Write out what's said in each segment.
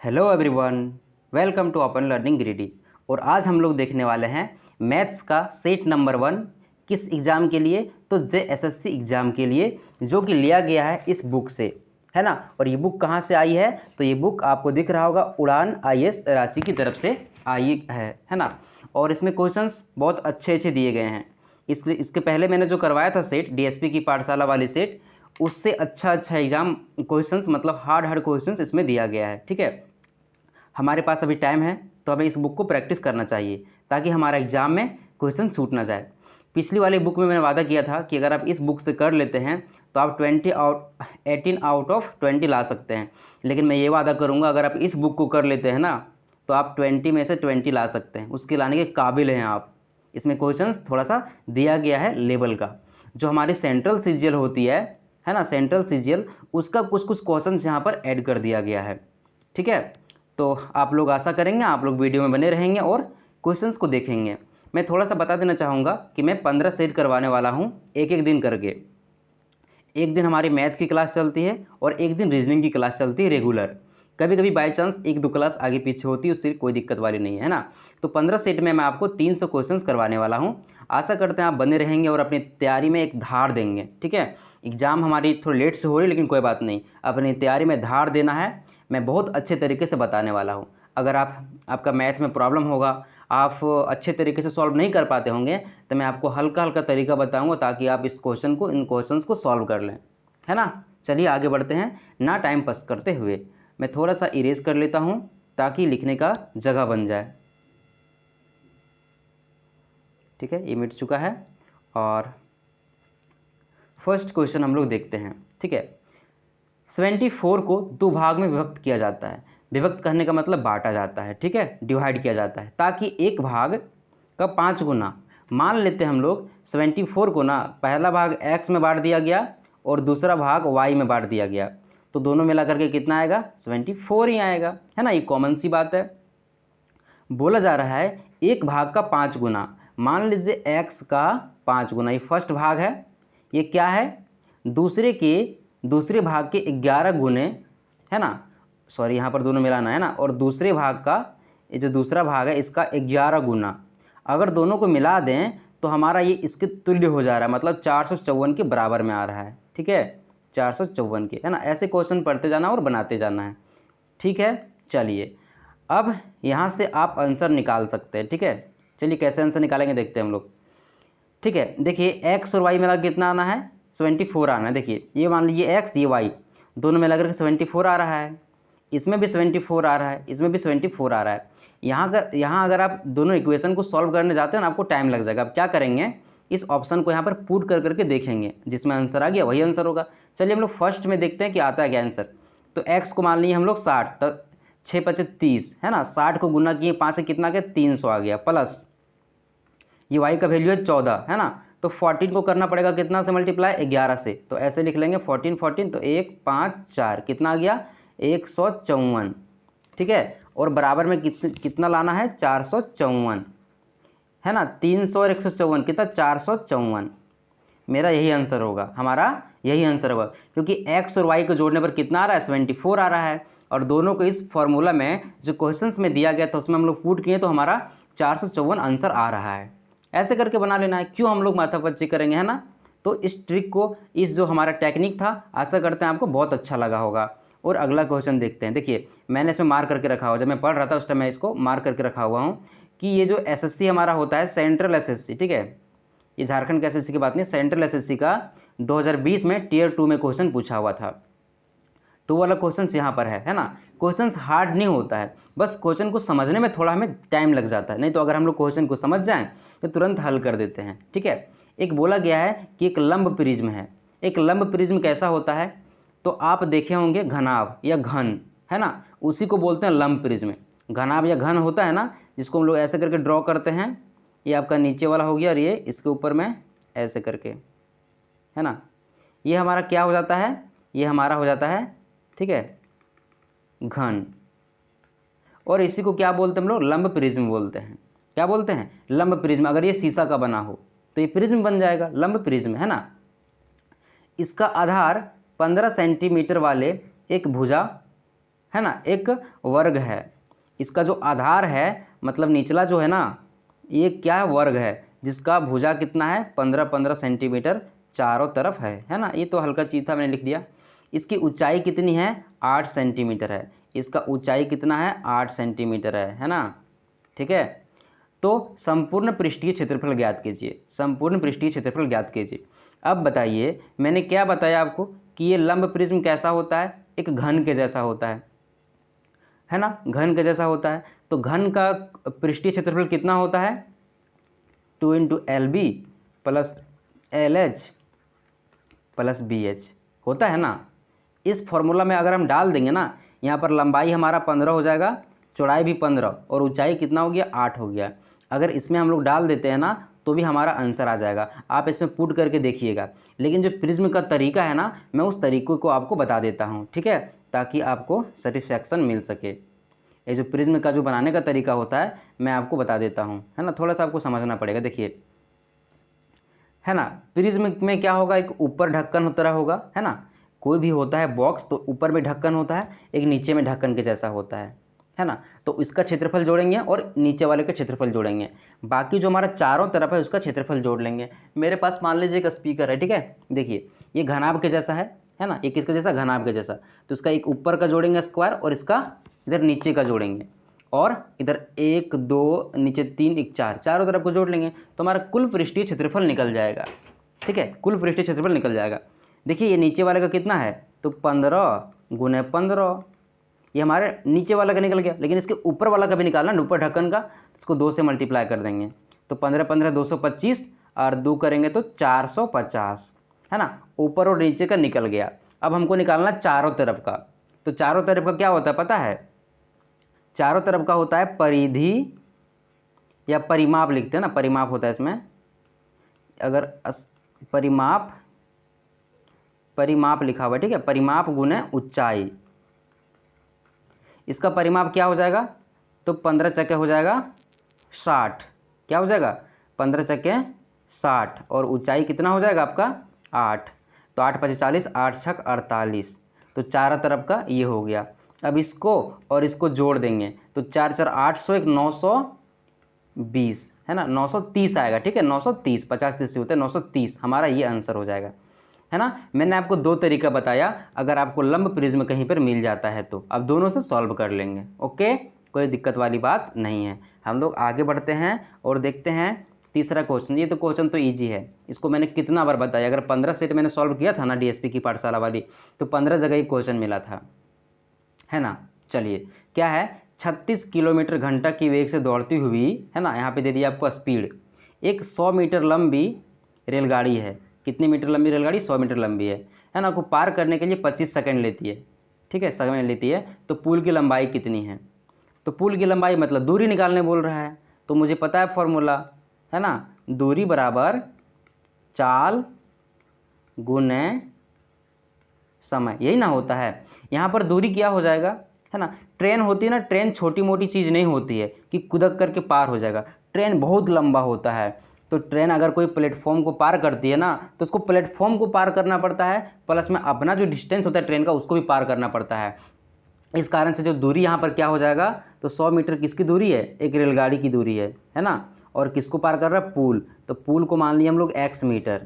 Hello everyone, welcome to open learning greedy. और आज हम लोग देखने वाले हैं मैथ्स का सेट नंबर 1। किस एग्ज़ाम के लिए? तो JSSC एग्ज़ाम के लिए, जो कि लिया गया है इस बुक से, है ना। और ये बुक कहाँ से आई है? तो ये बुक आपको दिख रहा होगा, उड़ान IAS रांची की तरफ से आई है ना। और इसमें क्वेश्चंस बहुत अच्छे अच्छे दिए गए हैं। इसके पहले मैंने जो करवाया था सेट, DSP की पाठशाला वाली सेट, उससे अच्छा एग्ज़ाम क्वेश्चंस, मतलब हार्ड क्वेश्चंस इसमें दिया गया है। ठीक है, हमारे पास अभी टाइम है तो हमें इस बुक को प्रैक्टिस करना चाहिए ताकि हमारा एग्ज़ाम में क्वेश्चन छूट ना जाए। पिछली वाली बुक में मैंने वादा किया था कि अगर आप इस बुक से कर लेते हैं तो आप 18 आउट ऑफ 20 ला सकते हैं। लेकिन मैं ये वादा करूँगा, अगर आप इस बुक को कर लेते हैं ना तो आप 20 में से 20 ला सकते हैं, उसके लाने के काबिल हैं आप। इसमें क्वेश्चंस थोड़ा सा दिया गया है लेवल का। जो हमारी सेंट्रल सीजीएल होती है ना, सेंट्रल सीजीएल, उसका कुछ कुछ क्वेश्चंस यहाँ पर ऐड कर दिया गया है। ठीक है, तो आप लोग आशा करेंगे आप लोग वीडियो में बने रहेंगे और क्वेश्चंस को देखेंगे। मैं थोड़ा सा बता देना चाहूँगा कि मैं 15 सेट करवाने वाला हूँ, एक एक दिन करके। एक दिन हमारी मैथ की क्लास चलती है और एक दिन रीजनिंग की क्लास चलती है रेगुलर। कभी कभी बाई चांस एक दो क्लास आगे पीछे होती है, उससे कोई दिक्कत वाली नहीं है ना। तो 15 सेट में मैं आपको 300 क्वेश्चंस करवाने वाला हूँ। आशा करते हैं आप बने रहेंगे और अपनी तैयारी में एक धार देंगे। ठीक है, एग्ज़ाम हमारी थोड़ी लेट से हो रही है लेकिन कोई बात नहीं, अपनी तैयारी में धार देना है। मैं बहुत अच्छे तरीके से बताने वाला हूँ। अगर आपका मैथ में प्रॉब्लम होगा, आप अच्छे तरीके से सॉल्व नहीं कर पाते होंगे, तो मैं आपको हल्का हल्का तरीका बताऊंगा ताकि आप इन क्वेश्चंस को सॉल्व कर लें, है ना। चलिए आगे बढ़ते हैं, ना टाइम पास करते हुए। मैं थोड़ा सा इरेज कर लेता हूँ ताकि लिखने का जगह बन जाए। ठीक है, ये मिट चुका है और फर्स्ट क्वेश्चन हम लोग देखते हैं। ठीक है, 74 को 2 भाग में विभक्त किया जाता है। विभक्त करने का मतलब बांटा जाता है। ठीक है, डिवाइड किया जाता है ताकि एक भाग का 5 गुना। मान लेते हैं हम लोग 74 को ना, पहला भाग x में बांट दिया गया और दूसरा भाग y में बांट दिया गया, तो दोनों मिला करके कितना आएगा? 74 ही आएगा, है ना। ये कॉमन सी बात है। बोला जा रहा है एक भाग का 5 गुना। मान लीजिए x का 5 गुना, ये फर्स्ट भाग है। ये क्या है? दूसरे भाग के 11 गुने, है ना। सॉरी, यहाँ पर दोनों मिलाना है ना। और दूसरे भाग का, ये जो दूसरा भाग है इसका 11 गुना। अगर दोनों को मिला दें तो हमारा ये इसके तुल्य हो जा रहा है, मतलब 454 के बराबर में आ रहा है। ठीक है, 454 के, है ना। ऐसे क्वेश्चन पढ़ते जाना और बनाते जाना है। ठीक है, चलिए अब यहाँ से आप आंसर निकाल सकते हैं। ठीक है, चलिए कैसे आंसर निकालेंगे देखते हैं हम लोग। ठीक है, देखिए x और y मिला कितना आना है? 74 आना है। देखिए ये मान लीजिए x, ये y, दोनों मिला करके 74 आ रहा है। इसमें भी 74 आ रहा है, इसमें भी 74 आ रहा है। यहाँ अगर आप दोनों इक्वेशन को सॉल्व करने जाते हैं ना, आपको टाइम लग जाएगा। आप क्या करेंगे, इस ऑप्शन को यहाँ पर पुट कर करके देखेंगे, जिसमें आंसर आ गया वही आंसर होगा। चलिए हम लोग फर्स्ट में देखते हैं कि आता है क्या आंसर। तो x को मान लीजिए हम लोग 60, तो 6 पचे 30, है ना। 60 को गुना किए 5 से कितना गया? 300 आ गया, प्लस ये y का वैल्यू है 14, है ना। तो 14 को करना पड़ेगा कितना से मल्टीप्लाई? 11 से। तो ऐसे लिख लेंगे 14 14, तो 1 5 4, कितना आ गया? 154। ठीक है, और बराबर में कितना लाना है? 454, है ना। 300 और 154 कितना? 454। मेरा यही आंसर होगा, हमारा यही आंसर होगा, क्योंकि x और y को जोड़ने पर कितना आ रहा है? 74 आ रहा है। और दोनों को इस फॉर्मूला में जो क्वेश्चंस में दिया गया था उसमें हम लोग पुट किए तो हमारा 454 आंसर आ रहा है। ऐसे करके बना लेना है, क्यों हम लोग माथापच्ची करेंगे, है ना। तो इस ट्रिक को, इस जो हमारा टेक्निक था, आशा करते हैं आपको बहुत अच्छा लगा होगा। और अगला क्वेश्चन देखते हैं। देखिए मैंने इसमें मार्क करके रखा हुआ, जब मैं पढ़ रहा था उस टाइम मैं इसको मार्क करके रखा हुआ हूँ कि ये जो एसएससी हमारा होता है, सेंट्रल एसएससी, ठीक है, ये झारखंड के एसएससी की बात नहीं, सेंट्रल एसएससी का 2020 में टियर 2 में क्वेश्चन पूछा हुआ था। तो वो वाला क्वेश्चन यहाँ पर है ना। क्वेश्चन हार्ड नहीं होता है, बस क्वेश्चन को समझने में थोड़ा हमें टाइम लग जाता है। नहीं तो अगर हम लोग क्वेश्चन को समझ जाएं तो तुरंत हल कर देते हैं। ठीक है, एक बोला गया है कि एक लंब प्रिज्म है। एक लंब प्रिज्म कैसा होता है? तो आप देखे होंगे घनाभ या घन, है ना, उसी को बोलते हैं लंब प्रिज्म। घनाभ या घन होता है ना, जिसको हम लोग ऐसे करके ड्रॉ करते हैं। ये आपका नीचे वाला हो गया और ये इसके ऊपर में ऐसे करके, है ना। ये हमारा क्या हो जाता है? ये हमारा हो जाता है, ठीक है, घन। और इसी को क्या बोलते हैं हम लोग? लंब प्रिज्म बोलते हैं। क्या बोलते हैं? लंब प्रिज्म। अगर ये शीशा का बना हो तो ये प्रिज्म बन जाएगा, लंब प्रिज्म, है ना। इसका आधार 15 सेंटीमीटर वाले एक भुजा, है ना, एक वर्ग है। इसका जो आधार है मतलब निचला जो है ना, ये क्या है, वर्ग है, जिसका भुजा कितना है 15-15 सेंटीमीटर चारों तरफ है ना। ये तो हल्का चीज था, मैंने लिख दिया। इसकी ऊंचाई कितनी है 8 सेंटीमीटर है। इसका ऊंचाई कितना है 8 सेंटीमीटर है ना। ठीक है, तो संपूर्ण पृष्ठीय क्षेत्रफल ज्ञात कीजिए, संपूर्ण पृष्ठीय क्षेत्रफल ज्ञात कीजिए। अब बताइए, मैंने क्या बताया आपको कि ये लंब प्रिज्म कैसा होता है, एक घन के जैसा होता है ना, घन के जैसा होता है। तो घन का पृष्ठीय क्षेत्रफल कितना होता है 2 × LB plus LH plus BH होता है ना। इस फॉर्मूला में अगर हम डाल देंगे ना, यहाँ पर लंबाई हमारा 15 हो जाएगा, चौड़ाई भी 15 और ऊंचाई कितना हो गया 8 हो गया। अगर इसमें हम लोग डाल देते हैं ना तो भी हमारा आंसर आ जाएगा। आप इसमें पुट करके देखिएगा। लेकिन जो प्रिज्म का तरीका है ना, मैं उस तरीक़े को आपको बता देता हूँ, ठीक है, ताकि आपको सेटिस्फैक्शन मिल सके। ये जो प्रिज्म का जो बनाने का तरीका होता है मैं आपको बता देता हूँ, है ना, थोड़ा सा आपको समझना पड़ेगा। देखिए, है ना, प्रिज्म में क्या होगा, एक ऊपर ढक्कन तरह होगा, है ना, कोई भी होता है बॉक्स तो ऊपर में ढक्कन होता है, एक नीचे में ढक्कन के जैसा होता है ना। तो इसका क्षेत्रफल जोड़ेंगे और नीचे वाले का क्षेत्रफल जोड़ेंगे, बाकी जो हमारा चारों तरफ है उसका क्षेत्रफल जोड़ लेंगे। मेरे पास मान लीजिए एक स्पीकर है, ठीक है, देखिए ये घनाभ के जैसा है ना, एक इसके जैसा घनाभ के जैसा, तो इसका एक ऊपर का जोड़ेंगे स्क्वायर और इसका इधर नीचे का जोड़ेंगे और इधर 1 2 नीचे 3 1 4 चारों तरफ को जोड़ लेंगे तो हमारा कुल पृष्ठीय क्षेत्रफल निकल जाएगा। ठीक है, कुल पृष्ठीय क्षेत्रफल निकल जाएगा। देखिए ये नीचे वाले का कितना है तो 15 × 15, ये हमारे नीचे वाला का निकल गया। लेकिन इसके ऊपर वाला का भी निकालना, ऊपर ढक्कन का, इसको 2 से मल्टीप्लाई कर देंगे तो 15 15 225 और 2 करेंगे तो 450, है ना, ऊपर और नीचे का निकल गया। अब हमको निकालना चारों तरफ का, तो चारों तरफ का क्या होता है पता है, चारों तरफ का होता है परिधि या परिमाप लिखते हैं ना, परिमाप होता है इसमें। अगर परिमाप लिखा हुआ है, ठीक है, परिमाप गुने ऊंचाई, इसका परिमाप क्या हो जाएगा तो 15 चक्के हो जाएगा 60, क्या हो जाएगा 15 चक्के 60 और ऊंचाई कितना हो जाएगा आपका 8, तो 8 × 5 = 40, 8 × 6 = 48, तो चारों तरफ का ये हो गया। अब इसको और इसको जोड़ देंगे तो 4 4 800 1 920, है ना, 930 आएगा। ठीक है, 930, 50 30 से होता है 930, हमारा ये आंसर हो जाएगा, है ना। मैंने आपको 2 तरीका बताया, अगर आपको लंब प्रिज्म कहीं पर मिल जाता है तो अब दोनों से सॉल्व कर लेंगे। ओके, कोई दिक्कत वाली बात नहीं है। हम लोग आगे बढ़ते हैं और देखते हैं तीसरा क्वेश्चन। ये तो क्वेश्चन तो ईजी है, इसको मैंने कितना बार बताया, अगर 15 सेट मैंने सॉल्व किया था ना डीएसपी की पाठशाला वाली, तो 15 जगह ही क्वेश्चन मिला था, है ना। चलिए, क्या है 36 किलोमीटर घंटा की वेग से दौड़ती हुई, है ना, यहाँ पे दे दिया आपको स्पीड, एक 100 मीटर लंबी रेलगाड़ी है। कितनी मीटर लंबी रेलगाड़ी, 100 मीटर लंबी है ना, को पार करने के लिए 25 सेकंड लेती है। ठीक है, समय लेती है। तो पुल की लंबाई कितनी है, तो पुल की लंबाई मतलब दूरी निकालने बोल रहा है, तो मुझे पता है फॉर्मूला, है ना, दूरी बराबर चाल गुने समय, यही ना होता है। यहाँ पर दूरी क्या हो जाएगा, है ना, ट्रेन होती है ना, ट्रेन छोटी मोटी चीज़ नहीं होती है कि कुदक करके पार हो जाएगा, ट्रेन बहुत लंबा होता है। तो ट्रेन अगर कोई प्लेटफॉर्म को पार करती है ना, तो उसको प्लेटफॉर्म को पार करना पड़ता है, प्लस में अपना जो डिस्टेंस होता है ट्रेन का उसको भी पार करना पड़ता है। इस कारण से जो दूरी यहाँ पर क्या हो जाएगा तो 100 मीटर किसकी दूरी है, एक रेलगाड़ी की दूरी है ना, और किसको पार कर रहा है, पुल, तो पुल को मान लिया हम लोग x मीटर।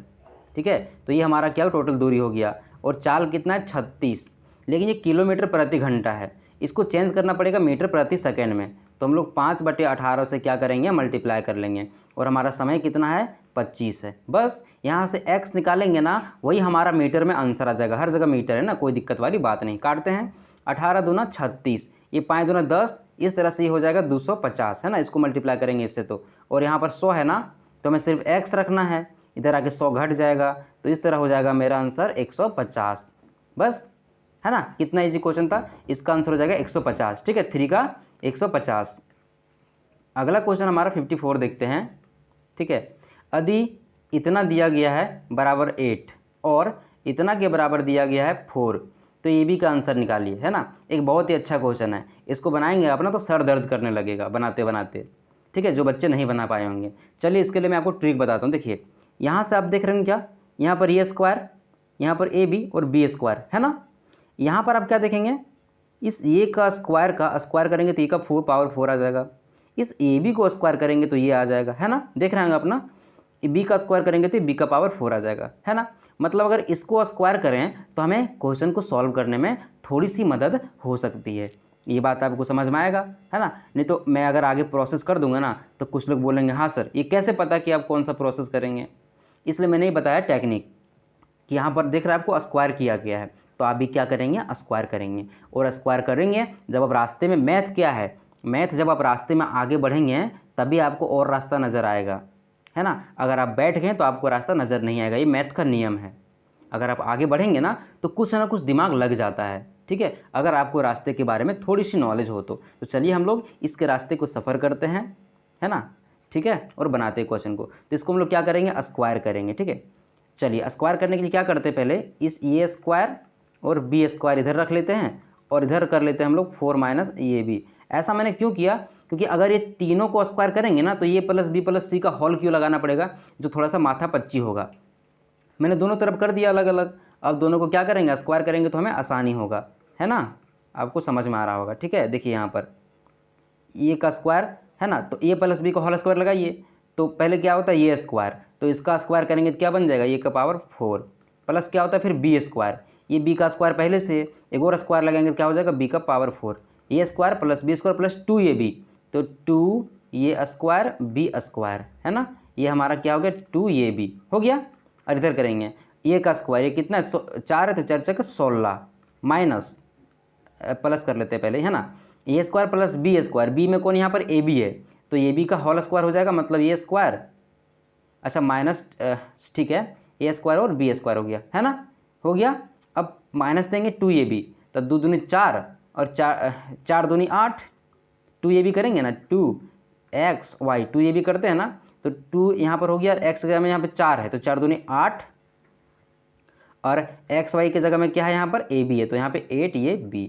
ठीक है, तो ये हमारा क्या टोटल दूरी हो गया, और चाल कितना है 36, लेकिन ये किलोमीटर प्रति घंटा है, इसको चेंज करना पड़ेगा मीटर प्रति सेकेंड में, तो हम लोग 5/18 से क्या करेंगे मल्टीप्लाई कर लेंगे, और हमारा समय कितना है 25 है। बस यहाँ से x निकालेंगे ना, वही हमारा मीटर में आंसर आ जाएगा, हर जगह मीटर है ना, कोई दिक्कत वाली बात नहीं। काटते हैं, 18 दूना 36, ये 5 दूना 10, इस तरह से ये हो जाएगा 250, है ना, इसको मल्टीप्लाई करेंगे इससे तो, और यहाँ पर 100 है ना, तो हमें सिर्फ x रखना है, इधर आके 100 घट जाएगा, तो इस तरह हो जाएगा मेरा आंसर 150। बस, है ना, कितना इजी क्वेश्चन था, इसका आंसर हो जाएगा 150। ठीक है, 3 का 150। अगला क्वेश्चन हमारा 54 देखते हैं। ठीक है, यदि इतना दिया गया है बराबर 8 और इतना के बराबर दिया गया है 4, तो ये भी का आंसर निकालिए, है ना। एक बहुत ही अच्छा क्वेश्चन है, इसको बनाएंगे अपना तो सर दर्द करने लगेगा बनाते बनाते। ठीक है, जो बच्चे नहीं बना पाए होंगे। चलिए इसके लिए मैं आपको ट्रिक बताता हूँ। देखिए यहाँ से आप देख रहे हैं क्या, यहाँ पर ए स्क्वायर, यहाँ पर ए बी और बी स्क्वायर, है ना। यहाँ पर आप क्या देखेंगे, इस ए का स्क्वायर करेंगे तो ए का पावर 4 आ जाएगा। इस ए बी को स्क्वायर करेंगे तो ये आ जाएगा, है ना, देख रहे हैं अपना, बी का स्क्वायर करेंगे तो बी का पावर 4 आ जाएगा, है ना। मतलब अगर इसको स्क्वायर करें तो हमें क्वेश्चन को सॉल्व करने में थोड़ी सी मदद हो सकती है। ये बात आपको समझ में आएगा, है ना। नहीं तो मैं अगर आगे प्रोसेस कर दूंगा ना तो कुछ लोग बोलेंगे हाँ सर ये कैसे पता कि आप कौन सा प्रोसेस करेंगे, इसलिए मैंने ही बताया टेक्निक कि यहाँ पर देख रहे हैं आपको स्क्वायर किया गया है, तो आप भी क्या करेंगे, स्क्वायर करेंगे। और स्क्वायर करेंगे जब आप रास्ते में, मैथ क्या है, मैथ जब आप रास्ते में आगे बढ़ेंगे तभी आपको और रास्ता नज़र आएगा, है ना। अगर आप बैठ गए तो आपको रास्ता नज़र नहीं आएगा, ये मैथ का नियम है। अगर आप आगे बढ़ेंगे ना तो कुछ ना कुछ दिमाग लग जाता है, ठीक है, अगर आपको रास्ते के बारे में थोड़ी सी नॉलेज हो तो चलिए हम लोग इसके रास्ते को सफ़र करते हैं, है ना, ठीक है, और बनाते हैं क्वेश्चन को। तो इसको हम लोग क्या करेंगे, स्क्वायर करेंगे, ठीक है। चलिए स्क्वायर करने के लिए क्या करते हैं, पहले इस ए स्क्वायर और बी स्क्वायर इधर रख लेते हैं और इधर कर लेते हैं हम लोग 4 माइनस ए बी। ऐसा मैंने क्यों किया, क्योंकि अगर ये तीनों को स्क्वायर करेंगे ना तो ये प्लस बी प्लस सी का होल क्यों लगाना पड़ेगा, जो थोड़ा सा माथा पच्ची होगा। मैंने दोनों तरफ कर दिया अलग अलग, अब दोनों को क्या करेंगे, स्क्वायर करेंगे तो हमें आसानी होगा, है ना, आपको समझ में आ रहा होगा, ठीक है। देखिए यहाँ पर ए का स्क्वायर है ना, तो ए प्लस बी का होल स्क्वायर लगाइए, तो पहले क्या होता है ये स्क्वायर, तो इसका स्क्वायर करेंगे तो क्या बन जाएगा, ए का पावर 4 प्लस क्या होता है फिर बी स्क्वायर, ये बी का स्क्वायर पहले से, एक और स्क्वायर लगाएंगे तो क्या हो जाएगा बी का power 4, A square plus B square plus 2ab, तो 2 ये स्क्वायर बी स्क्वायर, है ना, ये हमारा क्या हो गया 2ab हो गया। और इधर करेंगे ए का स्क्वायर, ये कितना है 4 है तो 4 चौके 16 माइनस प्लस कर लेते हैं पहले, है ना, A square plus B square, B में कौन यहाँ पर ए बी है, तो ए बी का होल स्क्वायर हो जाएगा, मतलब ये स्क्वायर, अच्छा माइनस, ठीक है, ए स्क्वायर और बी स्क्वायर हो गया, है ना, हो गया। अब माइनस देंगे 2ab, तो 2 दूनी 4 और 4 दूनी 8, 2ab करेंगे ना 2xy, 2ab करते हैं ना, तो 2 यहाँ पर हो गया, x की जगह में यहाँ पर 4 है तो 4 दूनी 8 और xy की जगह में क्या है यहाँ पर ab है, तो यहाँ पे 8 ये b,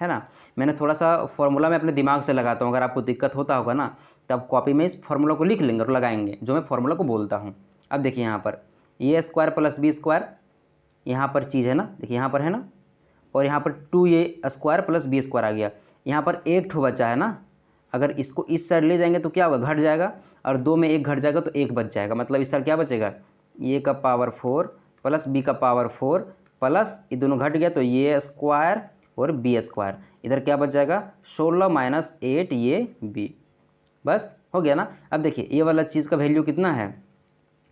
है ना। मैंने थोड़ा सा फॉर्मूला में अपने दिमाग से लगाता हूँ, अगर आपको दिक्कत होता होगा ना तब कॉपी में इस फॉर्मूला को लिख लेंगे और लगाएंगे जो मैं फॉर्मूला को बोलता हूँ। अब देखिए यहाँ पर ए स्क्वायर प्लस बी स्क्वायर, यहाँ पर चीज़ है ना, देखिए यहाँ पर है ना, और यहाँ पर 2a square plus B square आ गया, यहाँ पर एक ठो बचा है ना, अगर इसको इस साइड ले जाएंगे तो क्या होगा, घट जाएगा, और 2 में 1 घट जाएगा तो 1 बच जाएगा, मतलब इस साइड क्या बचेगा, ए का पावर 4 प्लस बी का पावर 4 प्लस ये दोनों घट गया तो ये स्क्वायर और बी स्क्वायर, इधर क्या बच जाएगा 16 माइनस 8 ये बी, बस हो गया ना। अब देखिए ये वाला चीज़ का वैल्यू कितना है,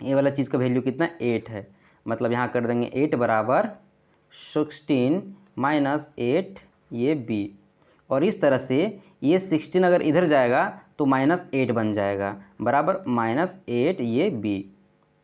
ये वाला चीज़ का वैल्यू कितना 8 है, मतलब यहाँ कर देंगे 8 बराबर 16 माइनस 8 ये बी, और इस तरह से ये 16 अगर इधर जाएगा तो -8 बन जाएगा बराबर -8 ये बी,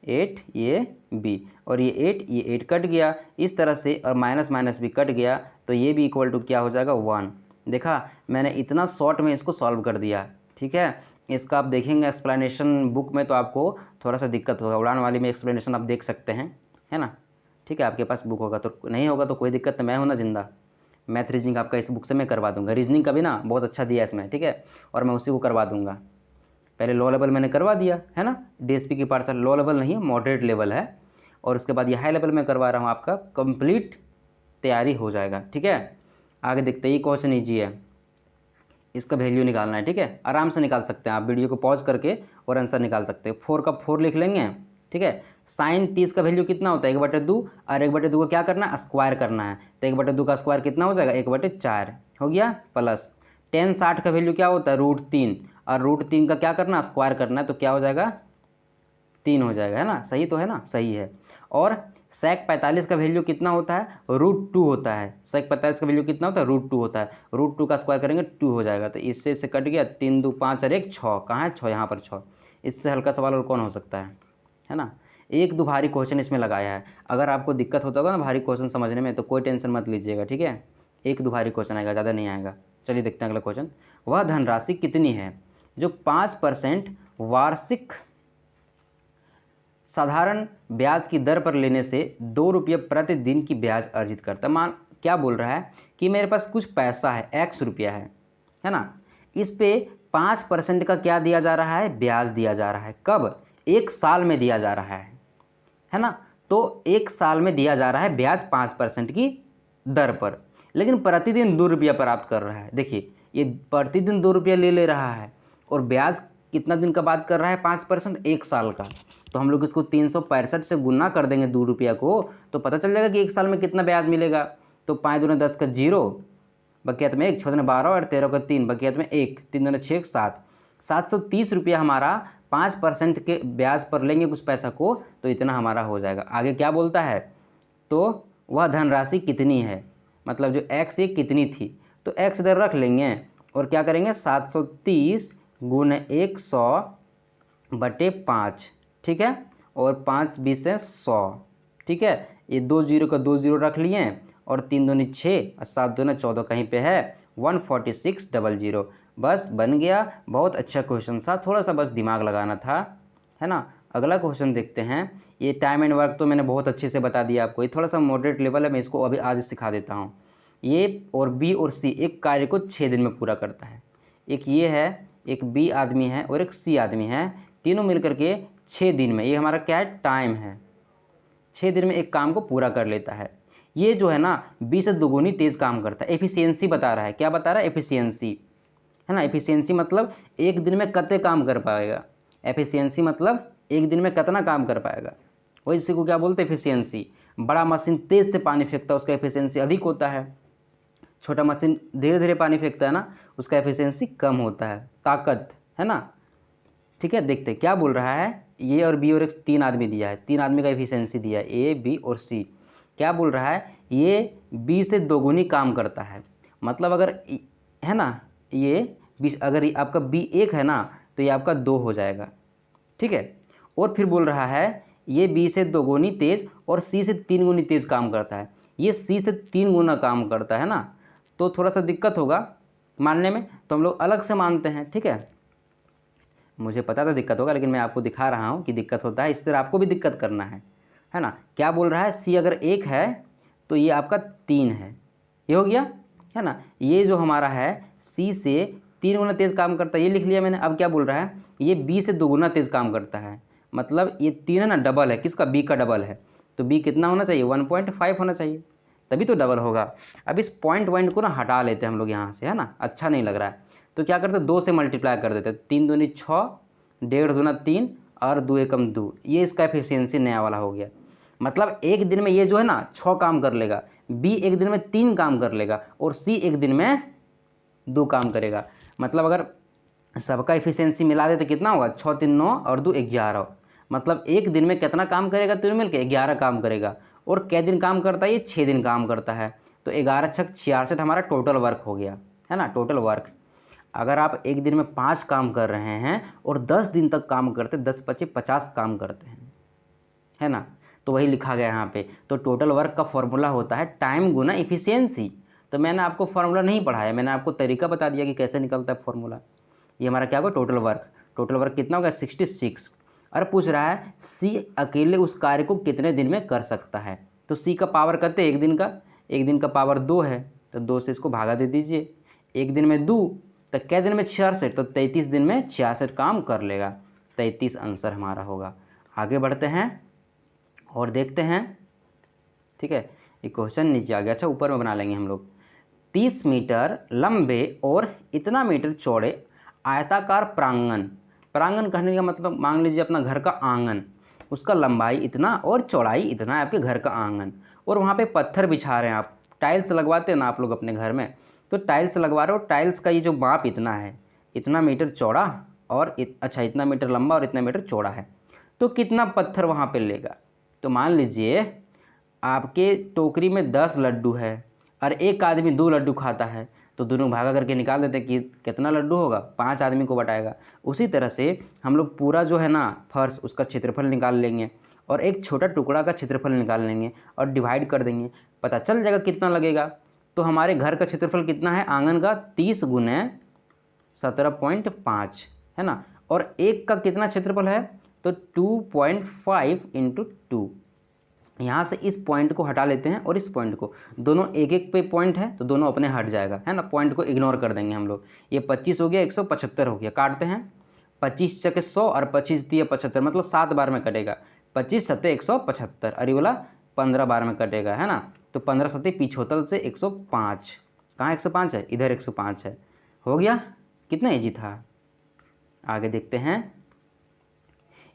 8 ये बी, और ये 8 कट गया इस तरह से, और माइनस माइनस भी कट गया, तो ये भी इक्वल टू क्या हो जाएगा 1। देखा मैंने इतना शॉर्ट में इसको सॉल्व कर दिया, ठीक है। इसका आप देखेंगे एक्सप्लेनेशन बुक में तो आपको थोड़ा सा दिक्कत होगा, उड़ान वाली में एक्सप्लेनेशन आप देख सकते हैं, है ना, ठीक है। आपके पास बुक होगा तो, नहीं होगा तो कोई दिक्कत नहीं, मैं हूं ना जिंदा, मैथ रीजनिंग आपका इस बुक से मैं करवा दूंगा, रीजनिंग का भी ना बहुत अच्छा दिया इसमें, ठीक है, और मैं उसी को करवा दूंगा। पहले लो लेवल मैंने करवा दिया है ना, डीएसपी की पाठशाला लो लेवल नहीं है मॉडरेट लेवल है, और उसके बाद ये हाई लेवल में करवा रहा हूँ, आपका कंप्लीट तैयारी हो जाएगा, ठीक है। आगे देखते ही क्वेश्चन ईजी है, इसका वैल्यू निकालना है, ठीक है, आराम से निकाल सकते हैं आप, वीडियो को पॉज करके और आंसर निकाल सकते हैं। 4 का 4 लिख लेंगे, ठीक है। साइन 30 का वैल्यू कितना होता है 1/2, और 1/2 को क्या करना है स्क्वायर करना है, तो 1/2 का स्क्वायर कितना हो जाएगा 1/4 हो गया, प्लस tan 60 का वैल्यू क्या होता है √3, और √3 का क्या करना स्क्वायर करना है, तो क्या हो जाएगा 3 हो जाएगा, है ना, सही तो है ना, सही है। और sec 45 का वैल्यू कितना होता है √2 होता है, sec 45 का वैल्यू कितना होता है √2 होता है, √2 का स्क्वायर करेंगे 2 हो जाएगा, तो इससे कट गया 3 2 5 और 1 6, कहाँ है 6, यहाँ पर 6, इससे हल्का सवाल और कौन हो सकता है ना। 1 2 भारी क्वेश्चन इसमें लगाया है, अगर आपको दिक्कत होता होगा ना भारी क्वेश्चन समझने में तो कोई टेंशन मत लीजिएगा, ठीक है। 1 2 भारी क्वेश्चन आएगा, ज़्यादा नहीं आएगा। चलिए देखते हैं अगला क्वेश्चन, वह धनराशि कितनी है जो 5% वार्षिक साधारण ब्याज की दर पर लेने से 2 रुपये प्रतिदिन की ब्याज अर्जित करता है। मान क्या बोल रहा है कि मेरे पास कुछ पैसा है x रुपया है ना, इस पे 5% का क्या दिया जा रहा है ब्याज दिया जा रहा है, कब 1 साल में दिया जा रहा है ना, तो 1 साल में दिया जा रहा है ब्याज 5% की दर पर। लेकिन प्रतिदिन 2 रुपया प्राप्त कर रहा है। देखिए ये प्रतिदिन 2 रुपया ले रहा है और ब्याज कितना दिन का बात कर रहा है, 5%, 1 साल का। तो हम लोग इसको 365 से गुना कर देंगे 2 रुपया को, तो पता चल जाएगा कि 1 साल में कितना ब्याज मिलेगा। तो 5 दूनी 10 का 0, बकियात में 1, 6 दूनी 12 और 13 का 3, बकियात में 1, 3 दूनी 6, 7, 730 रुपया हमारा 5% के ब्याज पर लेंगे कुछ पैसा को, तो इतना हमारा हो जाएगा। आगे क्या बोलता है, तो वह धनराशि कितनी है, मतलब जो x ये कितनी थी, तो x इधर रख लेंगे और क्या करेंगे 730 गुने 100/5, ठीक है, और 5 20 है 100, ठीक है। ये 2 0 का 2 0 रख लिए और 3 दूनी 6 और 7 दूनी 14 कहीं पे है 14600, बस बन गया। बहुत अच्छा क्वेश्चन था, थोड़ा सा बस दिमाग लगाना था, है ना। अगला क्वेश्चन देखते हैं। ये टाइम एंड वर्क तो मैंने बहुत अच्छे से बता दिया आपको, ये थोड़ा सा मॉडरेट लेवल है, मैं इसको अभी आज सिखा देता हूँ। ये और बी और सी एक कार्य को 6 दिन में पूरा करता है। एक ये है, एक बी आदमी है और एक सी आदमी है, तीनों मिलकर के 6 दिन में, ये हमारा क्या है, टाइम है, 6 दिन में एक काम को पूरा कर लेता है। ये जो है ना बी से दोगुनी तेज़ काम करता है। एफिशिएंसी बता रहा है, क्या बता रहा है, एफिशिएंसी, है ना। एफिशिएंसी मतलब एक दिन में कितने काम कर पाएगा, एफिशिएंसी मतलब एक दिन में कितना काम कर पाएगा, वही इसी को क्या बोलते हैं, एफिशिएंसी। बड़ा मशीन तेज़ से पानी फेंकता है, उसका एफिशिएंसी अधिक होता है। छोटा मशीन धीरे धीरे पानी फेंकता है ना, उसका एफिशिएंसी कम होता है। ताकत, है ना, ठीक है। देखते हैं क्या बोल रहा है। ये और बी और एक 3 आदमी दिया है, 3 आदमी का एफिशिएंसी दिया है, ए बी और सी। क्या बोल रहा है, ये बी से दोगुनी काम करता है, मतलब अगर, है ना, ये बी, अगर आपका बी 1 है ना तो ये आपका 2 हो जाएगा, ठीक है। और फिर बोल रहा है ये बी से दोगुनी तेज़ और सी से 3 गुनी तेज़ काम करता है, ये सी से 3 गुना काम करता है ना, तो थोड़ा सा दिक्कत होगा मानने में, तो हम लोग अलग से मानते हैं, ठीक है। मुझे पता था दिक्कत होगा, लेकिन मैं आपको दिखा रहा हूँ कि दिक्कत होता है, इस तरह आपको भी दिक्कत करना है ना। क्या बोल रहा है, सी अगर 1 है तो ये आपका 3 है, ये हो गया, है ना। ये जो हमारा है सी से 3 गुना तेज़ काम करता है, ये लिख लिया मैंने। अब क्या बोल रहा है, ये बी से 2 गुना तेज़ काम करता है, मतलब ये 3 है ना, डबल है किसका, बी का डबल है, तो बी कितना होना चाहिए, 1.5 होना चाहिए, तभी तो डबल होगा। अब इस पॉइंट को ना हटा लेते हैं हम लोग यहाँ से, है ना, अच्छा नहीं लग रहा है। तो क्या करते हैं, 2 से मल्टीप्लाई कर देते हैं, 3 दूनी 6, 1.5 दूना 3 और 2 एकम 2, ये इसका एफिशिएंसी नया वाला हो गया। मतलब एक दिन में ये जो है ना 6 काम कर लेगा, बी एक दिन में 3 काम कर लेगा और सी एक दिन में 2 काम करेगा। मतलब अगर सबका एफिशिएंसी मिला दे तो कितना होगा, 6 3 9 और 2 11, मतलब एक दिन में कितना काम करेगा, तीनों मिलकर 11 काम करेगा। और कै दिन काम करता है, ये 6 दिन काम करता है, तो 11 छक 66 हमारा टोटल वर्क हो गया, है ना, टोटल वर्क। अगर आप एक दिन में 5 काम कर रहे हैं और 10 दिन तक काम करते, 10 25 50 काम करते हैं, है ना, तो वही लिखा गया यहाँ पे। तो टोटल वर्क का फॉर्मूला होता है टाइम गुना इफिशियंसी। तो मैंने आपको फॉर्मूला नहीं पढ़ाया, मैंने आपको तरीका बता दिया कि कैसे निकलता है फॉर्मूला। ये हमारा क्या होगा, टोटल वर्क। टोटल वर्क कितना होगा, 66। और पूछ रहा है सी अकेले उस कार्य को कितने दिन में कर सकता है। तो सी का पावर कहते हैं एक दिन का, एक दिन का पावर 2 है, तो 2 से इसको भागा दे दीजिए। एक दिन में 2 तो कै दिन में 66, तो 33 दिन में 66 काम कर लेगा। 33 आंसर हमारा होगा। आगे बढ़ते हैं और देखते हैं, ठीक है। ये क्वेश्चन नीचे आ गया, अच्छा ऊपर में बना लेंगे हम लोग। 30 मीटर लंबे और इतना मीटर चौड़े आयताकार प्रांगण, प्रांगण कहने का मतलब मान लीजिए अपना घर का आंगन, उसका लंबाई इतना और चौड़ाई इतना है आपके घर का आंगन, और वहाँ पे पत्थर बिछा रहे हैं आप, टाइल्स लगवाते हैं ना आप लोग अपने घर में, तो टाइल्स लगवा रहे हो, टाइल्स का ये जो माप इतना है, इतना मीटर चौड़ा और अच्छा इतना मीटर लंबा और इतना मीटर चौड़ा है, तो कितना पत्थर वहाँ पे लेगा। तो मान लीजिए आपके टोकरी में 10 लड्डू है और एक आदमी 2 लड्डू खाता है, तो दोनों भागा करके निकाल देते कि कितना लड्डू होगा, 5 आदमी को बटाएगा। उसी तरह से हम लोग पूरा जो है ना फर्श, उसका क्षेत्रफल निकाल लेंगे और एक छोटा टुकड़ा का क्षेत्रफल निकाल लेंगे और डिवाइड कर देंगे, पता चल जाएगा कितना लगेगा। तो हमारे घर का क्षेत्रफल कितना है, आंगन का 30 गुने 17.5, है ना, और एक का कितना क्षेत्रफल है, तो 2.5 × 2। यहाँ से इस पॉइंट को हटा लेते हैं और इस पॉइंट को, दोनों एक एक पे पॉइंट है तो दोनों अपने हट जाएगा, है ना, पॉइंट को इग्नोर कर देंगे हम लोग। ये 25 हो गया, 175 हो गया, काटते हैं, 25 चके 100 और 25 दिए 75, मतलब 7 बार में कटेगा, 25 7 175, और ये वाला 15 बार में कटेगा, है ना। तो 15 सत्ते पिछोतल से 105, कहाँ 105 है, इधर 105 है। हो गया, कितना ईजी था। आगे देखते हैं।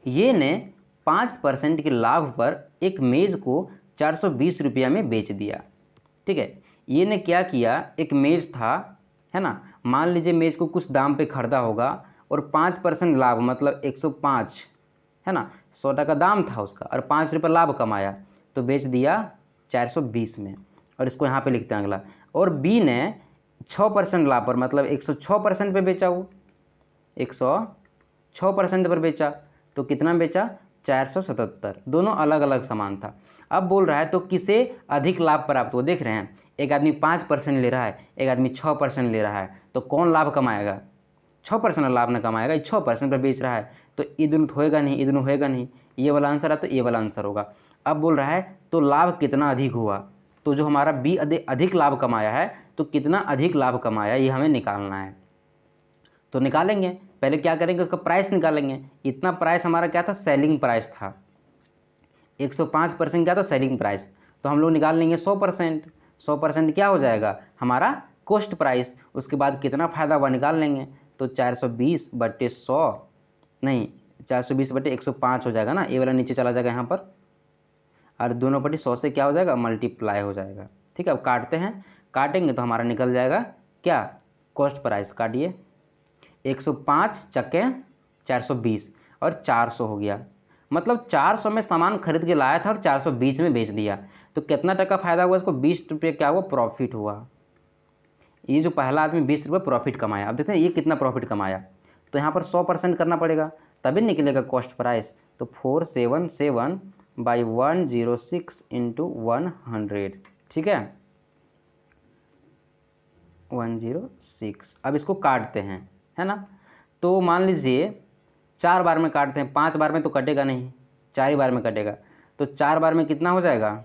ये ने 5% के लाभ पर एक मेज़ को 420 रुपया में बेच दिया। ठीक है, ये ने क्या किया, एक मेज़ था, है ना, मान लीजिए मेज़ को कुछ दाम पे खरीदा होगा और 5% लाभ मतलब 105, है ना, 100 टका दाम था उसका और 5 रुपये लाभ कमाया तो बेच दिया 420 में। और इसको यहाँ पे लिखते हैं अगला। और बी ने 6% लाभ पर मतलब 106% पे बेचा, वो 106% पर बेचा तो कितना बेचा, 477। दोनों अलग अलग सामान था। अब बोल रहा है तो किसे अधिक लाभ प्राप्त हो। देख रहे हैं, एक आदमी 5% ले रहा है, एक आदमी 6% ले रहा है, तो कौन लाभ कमाएगा, 6% लाभ न कमाएगा। 6% पर बेच रहा है तो ये दोनों तो होएगा नहीं, ये दोनों होएगा नहीं, ये वाला आंसर है तो ये वाला आंसर होगा। अब बोल रहा है तो लाभ कितना अधिक हुआ, तो जो हमारा बी अधिक लाभ कमाया है तो कितना अधिक लाभ कमाया ये हमें निकालना है। तो निकालेंगे, पहले क्या करेंगे, उसका प्राइस निकालेंगे। इतना प्राइस हमारा क्या था, सेलिंग प्राइस था। 105% क्या था, सेलिंग प्राइस। तो हम लोग निकाल लेंगे 100%। 100% क्या हो जाएगा हमारा कॉस्ट प्राइस। उसके बाद कितना फ़ायदा हुआ निकाल लेंगे। तो 420/100 नहीं, 420/105 हो जाएगा ना, ये वाला नीचे चला जाएगा यहाँ पर, और दोनों पट्टी 100 से क्या हो जाएगा, मल्टीप्लाई हो जाएगा। ठीक है, अब काटते हैं, काटेंगे तो हमारा निकल जाएगा क्या, कॉस्ट प्राइस। काटिए, 105 चक्के 420 और 400 हो गया। मतलब 400 में सामान खरीद के लाया था और 420 में बेच दिया, तो कितना टका फ़ायदा हुआ इसको, 20 रुपये क्या हुआ, प्रॉफिट हुआ। ये जो पहला आदमी 20 रुपये प्रॉफिट कमाया। अब देखते हैं ये कितना प्रॉफिट कमाया, तो यहाँ पर 100% करना पड़ेगा तभी निकलेगा कॉस्ट प्राइस। तो 477/106 × 100, ठीक है, 106। अब इसको काटते हैं, है ना। तो मान लीजिए 4 बार में काटते हैं, 5 बार में तो कटेगा नहीं, 4 ही बार में कटेगा। तो 4 बार में कितना हो जाएगा,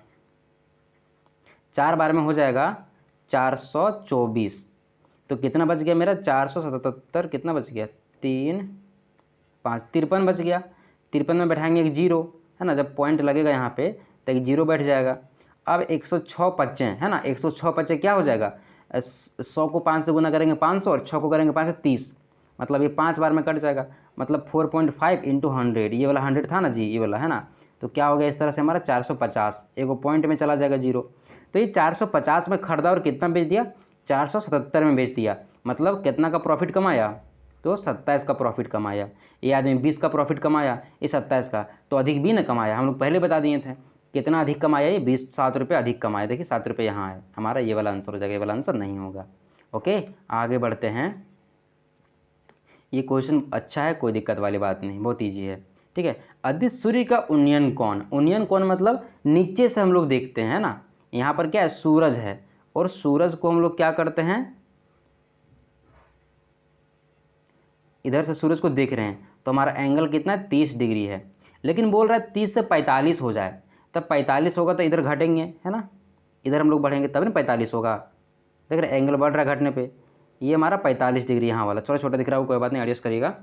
4 बार में हो जाएगा 424। तो कितना बच गया मेरा, 477, कितना बच गया, 3 5 53 बच गया। 53 में बैठाएंगे एक जीरो, है ना, जब पॉइंट लगेगा यहाँ पे तो एक जीरो बैठ जाएगा। अब 106 बच्चे है ना, 106 बच्चे क्या हो जाएगा, 100 को 5 से गुना करेंगे 500 और 6 को करेंगे 5 से 30, मतलब ये 5 बार में कट जाएगा। मतलब 4.5 × 100, ये वाला 100 था ना जी, ये वाला है ना, तो क्या हो गया इस तरह से हमारा 450, एक पॉइंट में चला जाएगा जीरो। तो ये 450 में खरीदा और कितना बेच दिया, 477 में बेच दिया। मतलब कितना का प्रॉफिट कमाया, तो 27 का प्रॉफिट कमाया। ये आदमी 20 का प्रॉफिट कमाया, ये 27 का, तो अधिक भी न कमाया। हम लोग पहले बता दिए थे कितना अधिक कमाया, ये 7 रुपये अधिक कमाया। देखिए 7 रुपये यहाँ है हमारा, ये वाला आंसर हो जाएगा, ये वाला आंसर नहीं होगा। ओके, आगे बढ़ते हैं। ये क्वेश्चन अच्छा है, कोई दिक्कत वाली बात नहीं, बहुत ईजी है। ठीक है, अदिति सूर्य का उन्नयन कोण, उन्नयन कोण मतलब नीचे से हम लोग देखते हैं ना, यहाँ पर क्या है, सूरज है, और सूरज को हम लोग क्या करते हैं, इधर से सूरज को देख रहे हैं, तो हमारा एंगल कितना है, 30 डिग्री है। लेकिन बोल रहा है 30 से 45 हो जाए, तब 45 होगा तो इधर घटेंगे, है ना, इधर हम लोग बढ़ेंगे तब ना 45 होगा। देख रहे एंगल बढ़ रहा है घटने पे, ये हमारा 45 डिग्री यहाँ वाला, थोड़ा छोटा दिख रहा है, कोई बात नहीं, एडजस्ट करिएगा,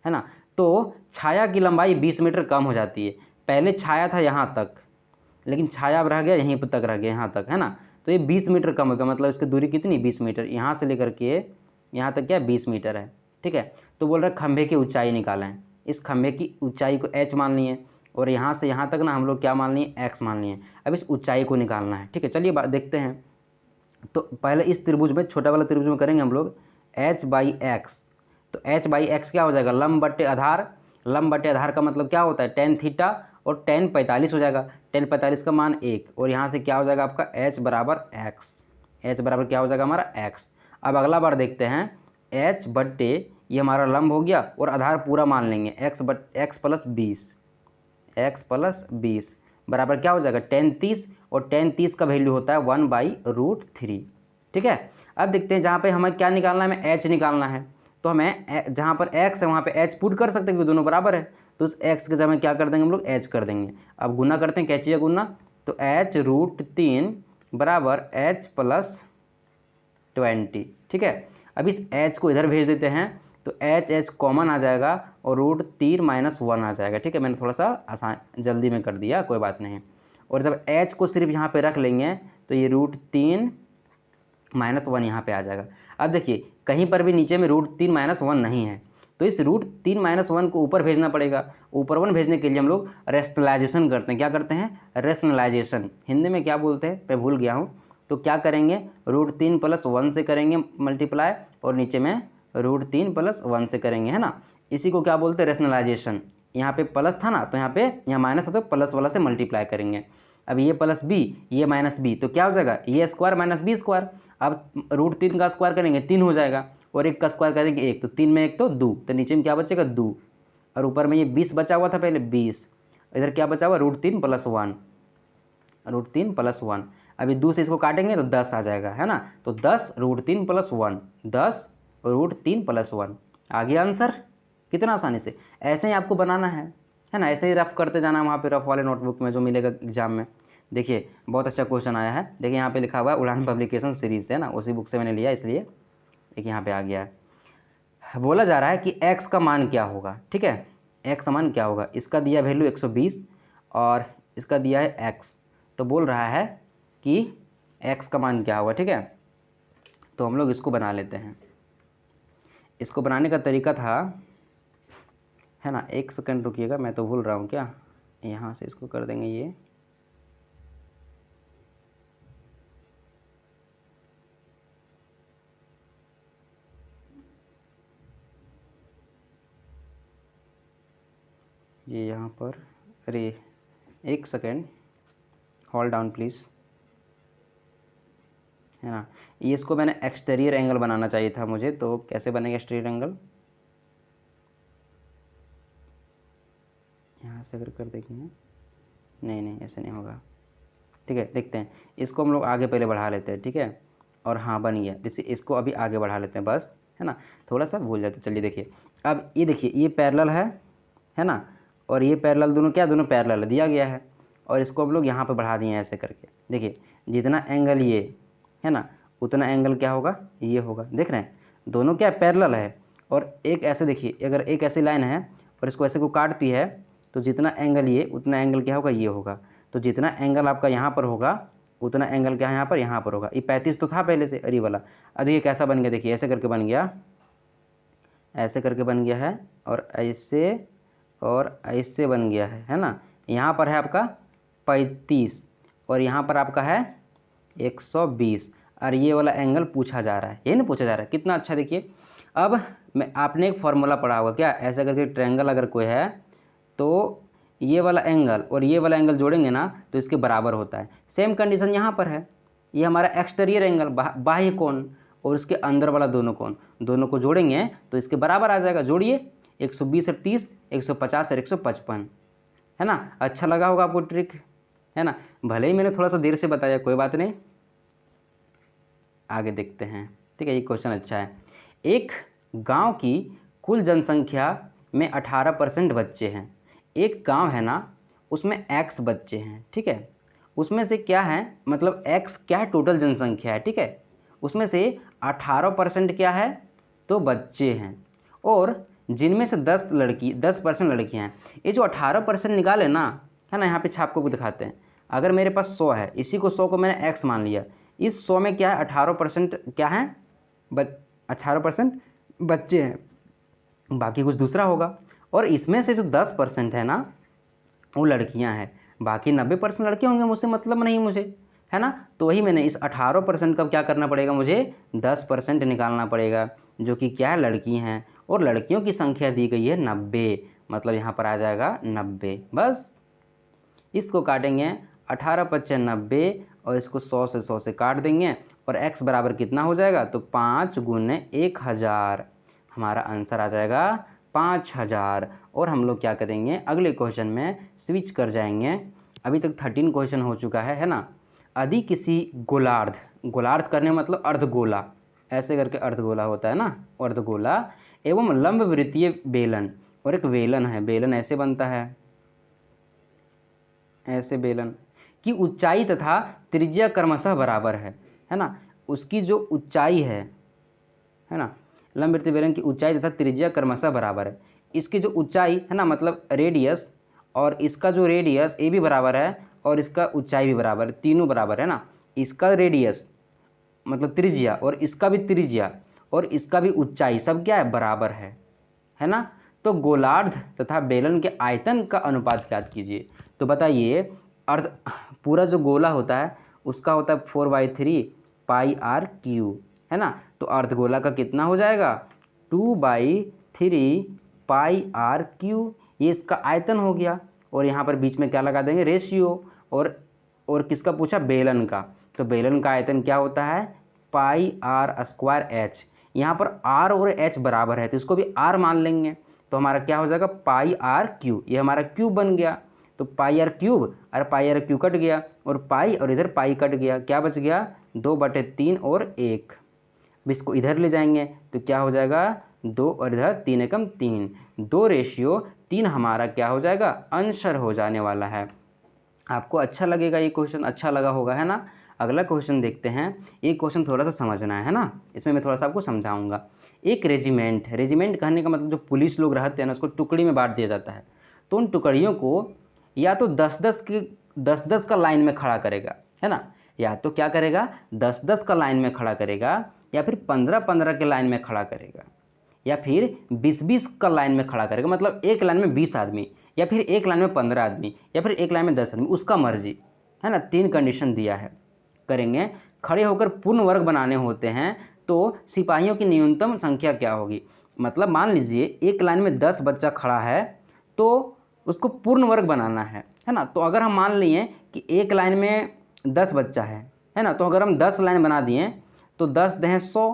है ना। तो छाया की लंबाई 20 मीटर कम हो जाती है। पहले छाया था यहाँ तक, लेकिन छाया अब रह गया यहीं तक रह गया, यहाँ तक, है ना। तो ये 20 मीटर कम होगा, मतलब इसकी दूरी कितनी, 20 मीटर, यहाँ से लेकर के यहाँ तक क्या 20 मीटर है। ठीक है, तो बोल रहे खंभे की ऊंचाई निकालें। इस खंभे की ऊंचाई को h मान लिए, और यहाँ से यहाँ तक ना हम लोग क्या मान लिए, x मान लिए। अब इस ऊंचाई को निकालना है। ठीक है, चलिए देखते हैं। तो पहले इस त्रिभुज में, छोटा वाला त्रिभुज में करेंगे हम लोग h/x। तो h/x क्या हो जाएगा, लंब बट्टे आधार। लंब बट्टे आधार का मतलब क्या होता है, tan थीटा, और tan 45 हो जाएगा। tan 45 का मान 1, और यहाँ से क्या हो जाएगा आपका h बराबर x। h बराबर क्या हो जाएगा हमारा x। अब अगला बार देखते हैं, h बट्टे ये हमारा लंब हो गया, और आधार पूरा मान लेंगे, x + 20, x + 20 बराबर क्या हो जाएगा, tan 30, और tan 30 का वैल्यू होता है 1/√3। ठीक है, अब देखते हैं जहाँ पे हमें क्या निकालना है, हमें h निकालना है। तो हमें जहाँ पर x है वहाँ पे h पुट कर सकते हैं क्योंकि दोनों बराबर है, तो उस x के जगह क्या कर देंगे हम लोग, h कर देंगे। अब गुना करते हैं, कैचिए गुना, तो h√3 बराबर h + 20। ठीक है, अब इस h को इधर भेज देते हैं, तो h कॉमन आ जाएगा और √3 - 1 आ जाएगा। ठीक है, मैंने थोड़ा सा आसान जल्दी में कर दिया, कोई बात नहीं। और जब h को सिर्फ यहाँ पे रख लेंगे तो ये √3 - 1 यहाँ पे आ जाएगा। अब देखिए कहीं पर भी नीचे में √3 - 1 नहीं है, तो इस √3 - 1 को ऊपर भेजना पड़ेगा। ऊपर 1 भेजने के लिए हम लोग रेशनलाइजेशन करते हैं। क्या करते हैं? रेशनलाइजेशन। हिंदी में क्या बोलते हैं मैं भूल गया हूँ। तो क्या करेंगे? √3 + 1 से करेंगे मल्टीप्लाई, और नीचे में √3 + 1 से करेंगे, है ना। इसी को क्या बोलते हैं? रेशनलाइजेशन। यहाँ पे प्लस था ना, तो यहाँ माइनस था तो प्लस वाला से मल्टीप्लाई करेंगे। अब ये प्लस बी, ये माइनस बी, तो क्या हो जाएगा? ये स्क्वायर माइनस बी स्क्वायर। अब √3 का स्क्वायर करेंगे 3 हो जाएगा, और 1 का स्क्वायर करेंगे 1, तो 3 में 1 तो 2, तो नीचे में क्या बचेगा? 2, और ऊपर में ये 20 बचा हुआ था पहले, 20। इधर क्या बचा हुआ? √3 + 1, √3 + 1। अभी 2 से इसको काटेंगे तो 10 आ जाएगा, है ना। तो 10 √3 + 1, 10 √3 + 1 आ गया आंसर। कितना आसानी से ऐसे ही आपको बनाना है ना। ऐसे ही रफ करते जाना वहाँ पे रफ वाले नोटबुक में जो मिलेगा एग्जाम में। देखिए बहुत अच्छा क्वेश्चन आया है। देखिए यहाँ पे लिखा हुआ है उड़ान पब्लिकेशन सीरीज से, है ना, उसी बुक से मैंने लिया इसलिए देखिए यहाँ पे आ गया है। बोला जा रहा है कि x का मान क्या होगा। ठीक है, x का मान क्या होगा? इसका दिया वैल्यू 120 और इसका दिया है x, तो बोल रहा है कि x का मान क्या होगा। ठीक है, तो हम लोग इसको बना लेते हैं। इसको बनाने का तरीका था, है ना, 1 सेकंड रुकिएगा, मैं तो भूल रहा हूँ क्या। यहाँ से इसको कर देंगे ये, यहाँ पर, अरे 1 सेकंड होल्ड डाउन प्लीज़, है ना। ये इसको मैंने एक्सटीरियर एंगल बनाना चाहिए था मुझे, तो कैसे बनेगा एक्सटीरियर एंगल? यहाँ से अगर कर देंगे, नहीं ऐसे नहीं होगा। ठीक है, देखते हैं। इसको हम लोग आगे पहले बढ़ा लेते हैं। ठीक है, और हाँ बन गया। जैसे इसको अभी आगे बढ़ा लेते हैं बस, है ना, थोड़ा सा भूल जाते। चलिए देखिए, अब ये देखिए ये पैरेलल है ना, और ये पैरेलल, दोनों क्या, दोनों पैरेलल दिया गया है, और इसको हम लोग यहाँ पे बढ़ा दिए हैं ऐसे करके। देखिए जितना एंगल ये है ना, उतना एंगल क्या होगा? ये होगा। देख रहे हैं दोनों क्या पैरेलल है, और एक ऐसे देखिए, अगर एक ऐसी लाइन है और इसको ऐसे को काटती है, तो जितना एंगल ये, उतना एंगल क्या होगा? ये होगा। तो जितना एंगल आपका यहाँ पर होगा, उतना एंगल क्या है यहाँ पर होगा। ये 35 तो था पहले से, अरे वाला। अब ये कैसा बन गया? देखिए ऐसे करके बन गया, ऐसे करके बन गया है, और ऐसे बन गया है ना। यहाँ पर है आपका 35 और यहाँ पर आपका है 120, और ये वाला एंगल पूछा जा रहा है, ये नहीं पूछा जा रहा है। कितना अच्छा। देखिए अब आपने एक फार्मूला पढ़ा होगा क्या, ऐसे करके ट्रायंगल अगर कोई है तो ये वाला एंगल और ये वाला एंगल जोड़ेंगे ना तो इसके बराबर होता है। सेम कंडीशन यहाँ पर है। ये हमारा एक्सटीरियर एंगल, बाह्य कोण, और उसके अंदर वाला दोनों कोण, दोनों को जोड़ेंगे तो इसके बराबर आ जाएगा। जोड़िए, 120 और 30, 150 और 155, है ना। अच्छा लगा होगा आपको ट्रिक, है ना। भले ही मैंने थोड़ा सा देर से बताया, कोई बात नहीं, आगे देखते हैं। ठीक है, ये क्वेश्चन अच्छा है। एक गांव की कुल जनसंख्या में 18% बच्चे हैं। एक गांव है ना, उसमें x बच्चे हैं। ठीक है, उसमें से क्या है, मतलब x क्या है? टोटल जनसंख्या है। ठीक है, उसमें से 18% क्या है? तो बच्चे हैं, और जिनमें से 10% लड़कियां हैं। ये जो 18% निकाले ना, है ना, यहाँ पे छाप को दिखाते हैं। अगर मेरे पास 100 है, इसी को 100 को मैंने x मान लिया, इस 100 में क्या है? 18% क्या है? 18% बच्चे हैं, बाकी कुछ दूसरा होगा। और इसमें से जो 10% है ना, वो लड़कियां हैं, बाकी 90% लड़के होंगे, मुझसे मतलब नहीं मुझे, है ना। तो वही मैंने इस 18% का क्या करना पड़ेगा, मुझे 10% निकालना पड़ेगा, जो कि क्या है? लड़की हैं, और लड़कियों की संख्या दी गई है 90, मतलब यहाँ पर आ जाएगा 90। बस इसको काटेंगे, 18 × 5 = 90, और इसको 100 से काट देंगे, और x बराबर कितना हो जाएगा? तो 5 × 1000, हमारा आंसर आ जाएगा 5000। और हम लोग क्या करेंगे, अगले क्वेश्चन में स्विच कर जाएंगे। अभी तक 13 क्वेश्चन हो चुका है ना। यदि किसी गोलार्ध करने मतलब अर्धगोला, ऐसे करके अर्धगोला होता है ना, अर्धगोला एवं लंब वृत्तीय बेलन, और एक बेलन है, बेलन ऐसे बनता है, ऐसे बेलन की ऊंचाई तथा त्रिज्या क्रमशः बराबर है ना। उसकी जो ऊंचाई है ना, लंबवृत्तीय बेलन की ऊंचाई तथा त्रिज्या क्रमशः बराबर है। इसकी जो ऊंचाई है ना, मतलब रेडियस, और इसका जो रेडियस ये भी बराबर है, और इसका ऊंचाई भी बराबर है, तीनों बराबर है ना। इसका रेडियस मतलब त्रिज्या और इसका भी त्रिज्या और इसका भी ऊंचाई सब क्या है, बराबर है ना। तो गोलार्ध तथा बेलन के आयतन का अनुपात ज्ञात कीजिए। तो बताइए अर्ध पूरा जो गोला होता है उसका होता है 4/3 पाई आर क्यू, है ना। तो अर्धगोला का कितना हो जाएगा, 2/3 पाई आर क्यू, ये इसका आयतन हो गया। और यहाँ पर बीच में क्या लगा देंगे, रेशियो। और किसका पूछा, बेलन का। तो बेलन का आयतन क्या होता है, पाई आर स्क्वायर एच। यहाँ पर आर और एच बराबर है तो इसको भी आर मान लेंगे। तो हमारा क्या हो जाएगा, पाई आर क्यूब, ये हमारा क्यूब बन गया। तो पाई आर क्यूब और पाई आर क्यूब कट गया और पाई और इधर पाई कट गया, क्या बच गया, 2/3 और 1। अब इसको इधर ले जाएंगे तो क्या हो जाएगा, 2 और इधर 3 एकम 3, 2:3 हमारा क्या हो जाएगा, आंसर हो जाने वाला है। आपको अच्छा लगेगा ये क्वेश्चन, अच्छा लगा होगा, है ना। अगला क्वेश्चन देखते हैं। ये क्वेश्चन थोड़ा सा समझना है ना, इसमें मैं थोड़ा सा आपको समझाऊंगा। एक रेजिमेंट, रेजिमेंट कहने का मतलब जो पुलिस लोग रहते हैं ना, उसको टुकड़ी में बांट दिया जाता है। तो उन टुकड़ियों को या तो 10-10 का लाइन में खड़ा करेगा, है ना, या तो क्या करेगा, 10-10 का लाइन में खड़ा करेगा, या फिर 15-15 के लाइन में खड़ा करेगा, या फिर 20-20 का लाइन में खड़ा करेगा, मतलब एक लाइन में 20 आदमी, या फिर एक लाइन में 15 आदमी, या फिर एक लाइन में 10 आदमी, उसका मर्जी, है ना। 3 कंडीशन दिया है, करेंगे। खड़े होकर पूर्ण वर्ग बनाने होते हैं तो सिपाहियों की न्यूनतम संख्या क्या होगी। मतलब मान लीजिए एक लाइन में 10 बच्चा खड़ा है तो उसको पूर्ण वर्ग बनाना है ना। तो अगर हम मान लिए कि एक लाइन में 10 बच्चा है ना, तो अगर हम 10 लाइन बना दिए तो 10 दें 100,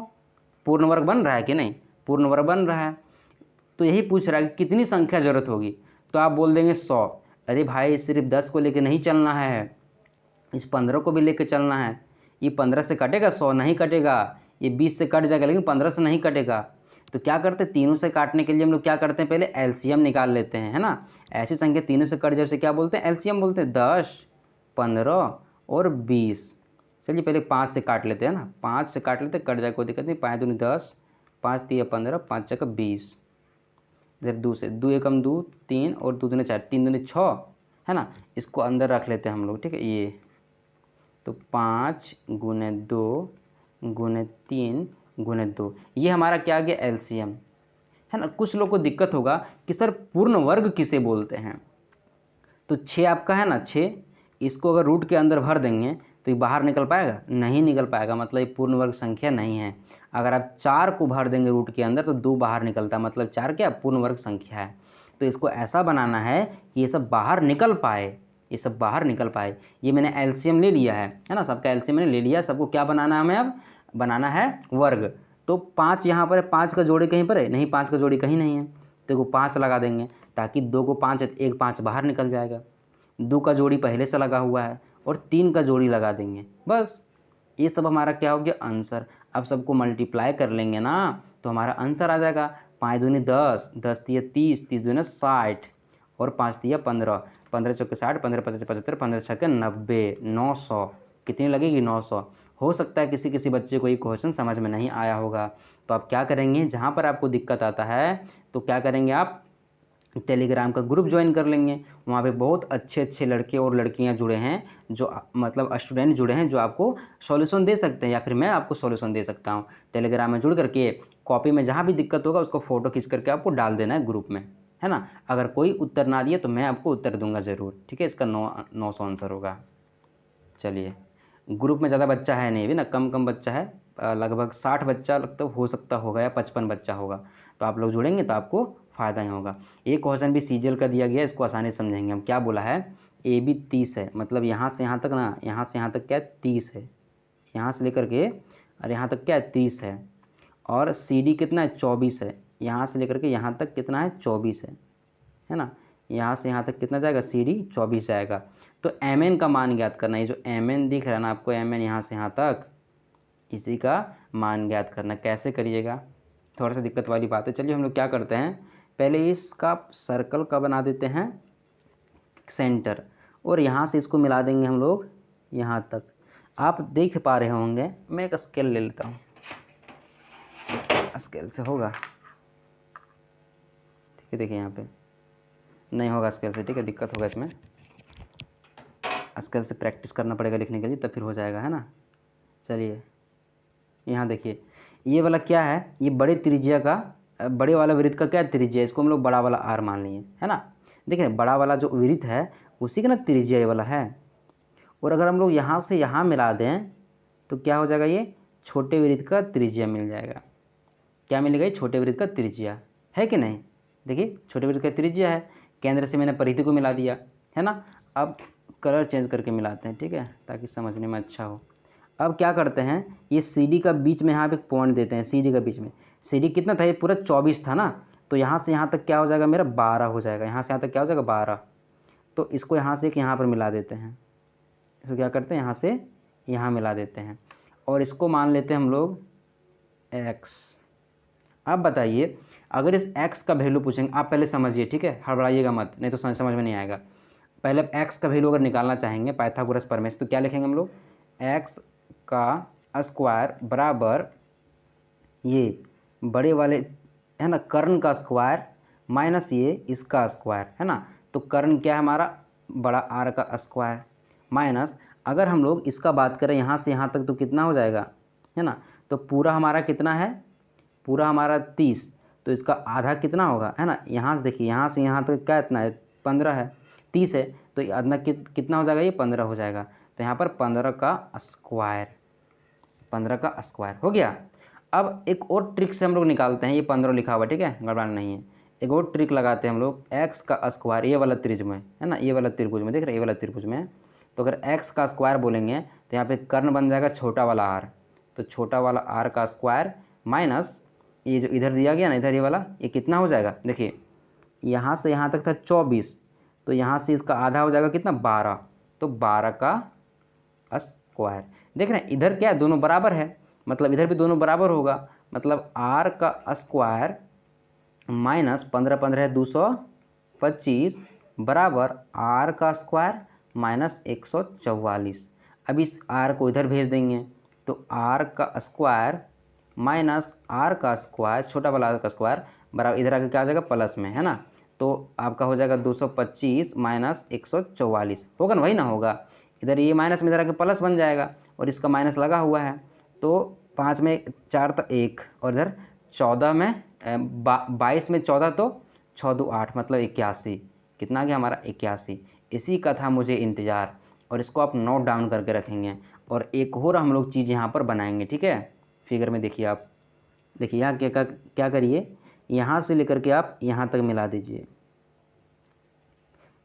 पूर्ण वर्ग बन रहा है कि नहीं, पूर्ण वर्ग बन रहा है। तो यही पूछ रहा है कि कितनी संख्या जरूरत होगी, तो आप बोल देंगे 100। अरे भाई सिर्फ 10 को लेकर नहीं चलना है, इस 15 को भी लेकर चलना है। ये 15 से कटेगा, 100 नहीं कटेगा, ये 20 से कट जाएगा लेकिन 15 से नहीं कटेगा। तो क्या करते हैं, तीनों से काटने के लिए हम लोग क्या करते हैं, पहले एलसीएम निकाल लेते हैं, है ना। ऐसी संख्या तीनों से कट जाए उसे क्या बोलते हैं, एलसीएम बोलते हैं। 10, 15 और 20। चलिए पहले 5 से काट लेते हैं ना, 5 से काट लेते हैं, कट जाए कोई दिक्कत नहीं। 5 दूनी 10, 5 तिया 15, 5 चौका 20। इधर 2 से 2 एकम 2, 3 और 2 दूनी 4, 3 दूनी 6, है ना। इसको अंदर रख लेते हैं हम लोग, ठीक है। ये तो 5 गुने 2 गुने 3 गुने 2, ये हमारा क्या आ गया, एलसीएम, है ना। कुछ लोग को दिक्कत होगा कि सर पूर्ण वर्ग किसे बोलते हैं। तो 6 आपका है ना, 6, इसको अगर रूट के अंदर भर देंगे तो ये बाहर निकल पाएगा, नहीं निकल पाएगा, मतलब ये पूर्ण वर्ग संख्या नहीं है। अगर आप 4 को भर देंगे रूट के अंदर तो 2 बाहर निकलता है, मतलब 4 क्या पूर्ण वर्ग संख्या है। तो इसको ऐसा बनाना है कि ये सब बाहर निकल पाए, ये सब बाहर निकल पाए। ये मैंने एलसीएम ले लिया है ना, सबका एलसीएम मैंने ले लिया। सबको क्या बनाना है हमें, अब बनाना है वर्ग। तो 5 यहाँ पर है, 5 का जोड़ी कहीं पर है नहीं, 5 का जोड़ी कहीं नहीं है, तो 5 लगा देंगे ताकि 2 को 5 है, 1 5 बाहर निकल जाएगा। 2 का जोड़ी पहले से लगा हुआ है और 3 का जोड़ी लगा देंगे, बस। ये सब हमारा क्या हो गया, आंसर। अब सबको मल्टीप्लाई कर लेंगे ना तो हमारा आंसर आ जाएगा। 5 दूनी 10, 10 तिया 30, 30 दूनी 60 और 5 तिया 15, 15 चौके 60, 15 पचास 75, 15 छक्के 90, 900। कितनी लगेगी, 900। हो सकता है किसी किसी बच्चे को ये क्वेश्चन समझ में नहीं आया होगा, तो आप क्या करेंगे, जहाँ पर आपको दिक्कत आता है तो क्या करेंगे, आप टेलीग्राम का ग्रुप ज्वाइन कर लेंगे। वहाँ पे बहुत अच्छे अच्छे लड़के और लड़कियाँ जुड़े हैं, जो मतलब स्टूडेंट जुड़े हैं, जो आपको सॉल्यूशन दे सकते हैं, या फिर मैं आपको सॉल्यूशन दे सकता हूँ। टेलीग्राम में जुड़ करके कॉपी में जहाँ भी दिक्कत होगा उसको फ़ोटो खींच करके आपको डाल देना है ग्रुप में, है ना। अगर कोई उत्तर ना दिए तो मैं आपको उत्तर दूंगा ज़रूर, ठीक है। इसका 900 आंसर होगा। चलिए, ग्रुप में ज़्यादा बच्चा है नहीं, भी ना, कम कम बच्चा है, लगभग 60 बच्चा लगता होगा सकता होगा, या 55 बच्चा होगा। तो आप लोग जुड़ेंगे तो आपको फ़ायदा ही होगा। ये क्वेश्चन भी सीजीएल का दिया गया है, इसको आसानी से समझेंगे हम। क्या बोला है, ए बी 30 है, मतलब यहाँ से यहाँ तक ना, यहाँ से यहाँ तक क्या है, 30 है, यहाँ से लेकर के और यहाँ तक क्या है, 30 है। और सी डी कितना है, 24 है, यहाँ से लेकर के यहाँ तक कितना है, 24 है ना। यहाँ से यहाँ तक कितना जाएगा, सी डी 24 जाएगा। तो एम एन का मान ज्ञात करना है। जो एम एन दिख रहा है ना आपको, एम एन यहाँ से यहाँ तक, इसी का मान ज्ञात करना। कैसे करिएगा, थोड़ा सा दिक्कत वाली बात है। चलिए हम लोग क्या करते हैं, पहले इसका सर्कल का बना देते हैं सेंटर, और यहाँ से इसको मिला देंगे हम लोग यहाँ तक। आप देख पा रहे होंगे, मैं एक स्केल ले लेता हूँ, स्केल से होगा, ठीक है। देखिए यहाँ पे नहीं होगा स्केल से, ठीक है, दिक्कत होगा इसमें। आजकल से प्रैक्टिस करना पड़ेगा लिखने के लिए, तब फिर हो जाएगा, है ना। चलिए यहाँ देखिए, ये वाला क्या है, ये बड़े त्रिज्या का बड़े वाला वृत्त का क्या त्रिज्या है, इसको हम लोग बड़ा वाला आर मान लिए, है ना। देखिए बड़ा वाला जो वृत्त है उसी का ना त्रिज्या ये वाला है, और अगर हम लोग यहाँ से यहाँ मिला दें तो क्या हो जाएगा, ये छोटे वृत्त का त्रिज्या मिल जाएगा। क्या मिलेगा, ये छोटे वृत्त का त्रिज्या है कि नहीं। देखिए छोटे वृत्त का त्रिज्या है, केंद्र से मैंने परिधि को मिला दिया, है ना। अब कलर चेंज करके मिलाते हैं, ठीक है, ताकि समझने में अच्छा हो। अब क्या करते हैं, ये सी डी का बीच में यहाँ पे पॉइंट देते हैं, सी डी का बीच में, सी डी कितना था, ये पूरा 24 था ना, तो यहाँ से यहाँ तक क्या हो जाएगा मेरा 12 हो जाएगा, यहाँ से यहाँ तक क्या हो जाएगा 12। तो इसको यहाँ से एक यहाँ पर मिला देते हैं, इसको क्या करते हैं यहाँ से यहाँ मिला देते हैं, और इसको मान लेते हैं हम लोग x। अब बताइए अगर इस x का वैल्यू पूछेंगे, आप पहले समझिए, ठीक है, हड़बड़ाइएगा मत, नहीं तो समझ में नहीं आएगा। पहले x का वैल्यू अगर निकालना चाहेंगे पाइथागोरस प्रमेय से, तो क्या लिखेंगे हम लोग, x का स्क्वायर बराबर ये बड़े वाले, है ना, कर्ण का स्क्वायर माइनस ये इसका स्क्वायर, है ना। तो कर्ण क्या है हमारा, बड़ा आर का स्क्वायर, माइनस अगर हम लोग इसका बात करें यहाँ से यहाँ तक तो कितना हो जाएगा, है ना। तो पूरा हमारा कितना है, पूरा हमारा 30, तो इसका आधा कितना होगा, है ना। यहाँ से देखिए यहाँ से यहाँ तक क्या इतना है 15 है, 30 है, तो ये आधा कितना हो जाएगा, ये 15 हो जाएगा। तो यहाँ पर 15 का स्क्वायर, 15 का स्क्वायर हो गया। अब एक और ट्रिक से हम लोग निकालते हैं, ये 15 लिखा हुआ, ठीक है, गड़बड़ाना नहीं है। एक और ट्रिक लगाते हैं हम लोग, x का स्क्वायर ये वाला त्रिभुज में, है ना, ये वाला त्रिभुज में, देख रहे हैं ये वाला त्रिभुज में, तो अगर x का स्क्वायर बोलेंगे तो यहाँ पे कर्ण बन जाएगा छोटा वाला r, तो छोटा वाला r का स्क्वायर माइनस ये जो इधर दिया गया ना, इधर ये वाला, ये कितना हो जाएगा, देखिए यहाँ से यहाँ तक था 24, तो यहाँ से इसका आधा हो जाएगा कितना 12, तो 12 का स्क्वायर। देख रहे हैं इधर क्या है, दोनों बराबर है, मतलब इधर भी दोनों बराबर होगा, मतलब r का स्क्वायर माइनस 15 15 है 225 बराबर r का स्क्वायर माइनस 144। अब इस r को इधर भेज देंगे, तो r का स्क्वायर माइनस r का स्क्वायर छोटा वाला r का स्क्वायर बराबर इधर आकर क्या आ जाएगा प्लस में, है ना। तो आपका हो जाएगा 225 माइनस 144, होगा ना, वही ना होगा, इधर ये माइनस में इधर आके प्लस बन जाएगा, और इसका माइनस लगा हुआ है, तो 5 में 4 तो 1, और इधर 14 में 22 में 14 तो 6 2 8, मतलब 81, कितना आ गया हमारा 81। इसी का था मुझे इंतज़ार, और इसको आप नोट डाउन करके रखेंगे। और एक और हम लोग चीज़ यहाँ पर बनाएंगे, ठीक है, फिगर में देखिए आप, देखिए यहाँ क्या करिए, यहाँ से लेकर के आप यहाँ तक मिला दीजिए,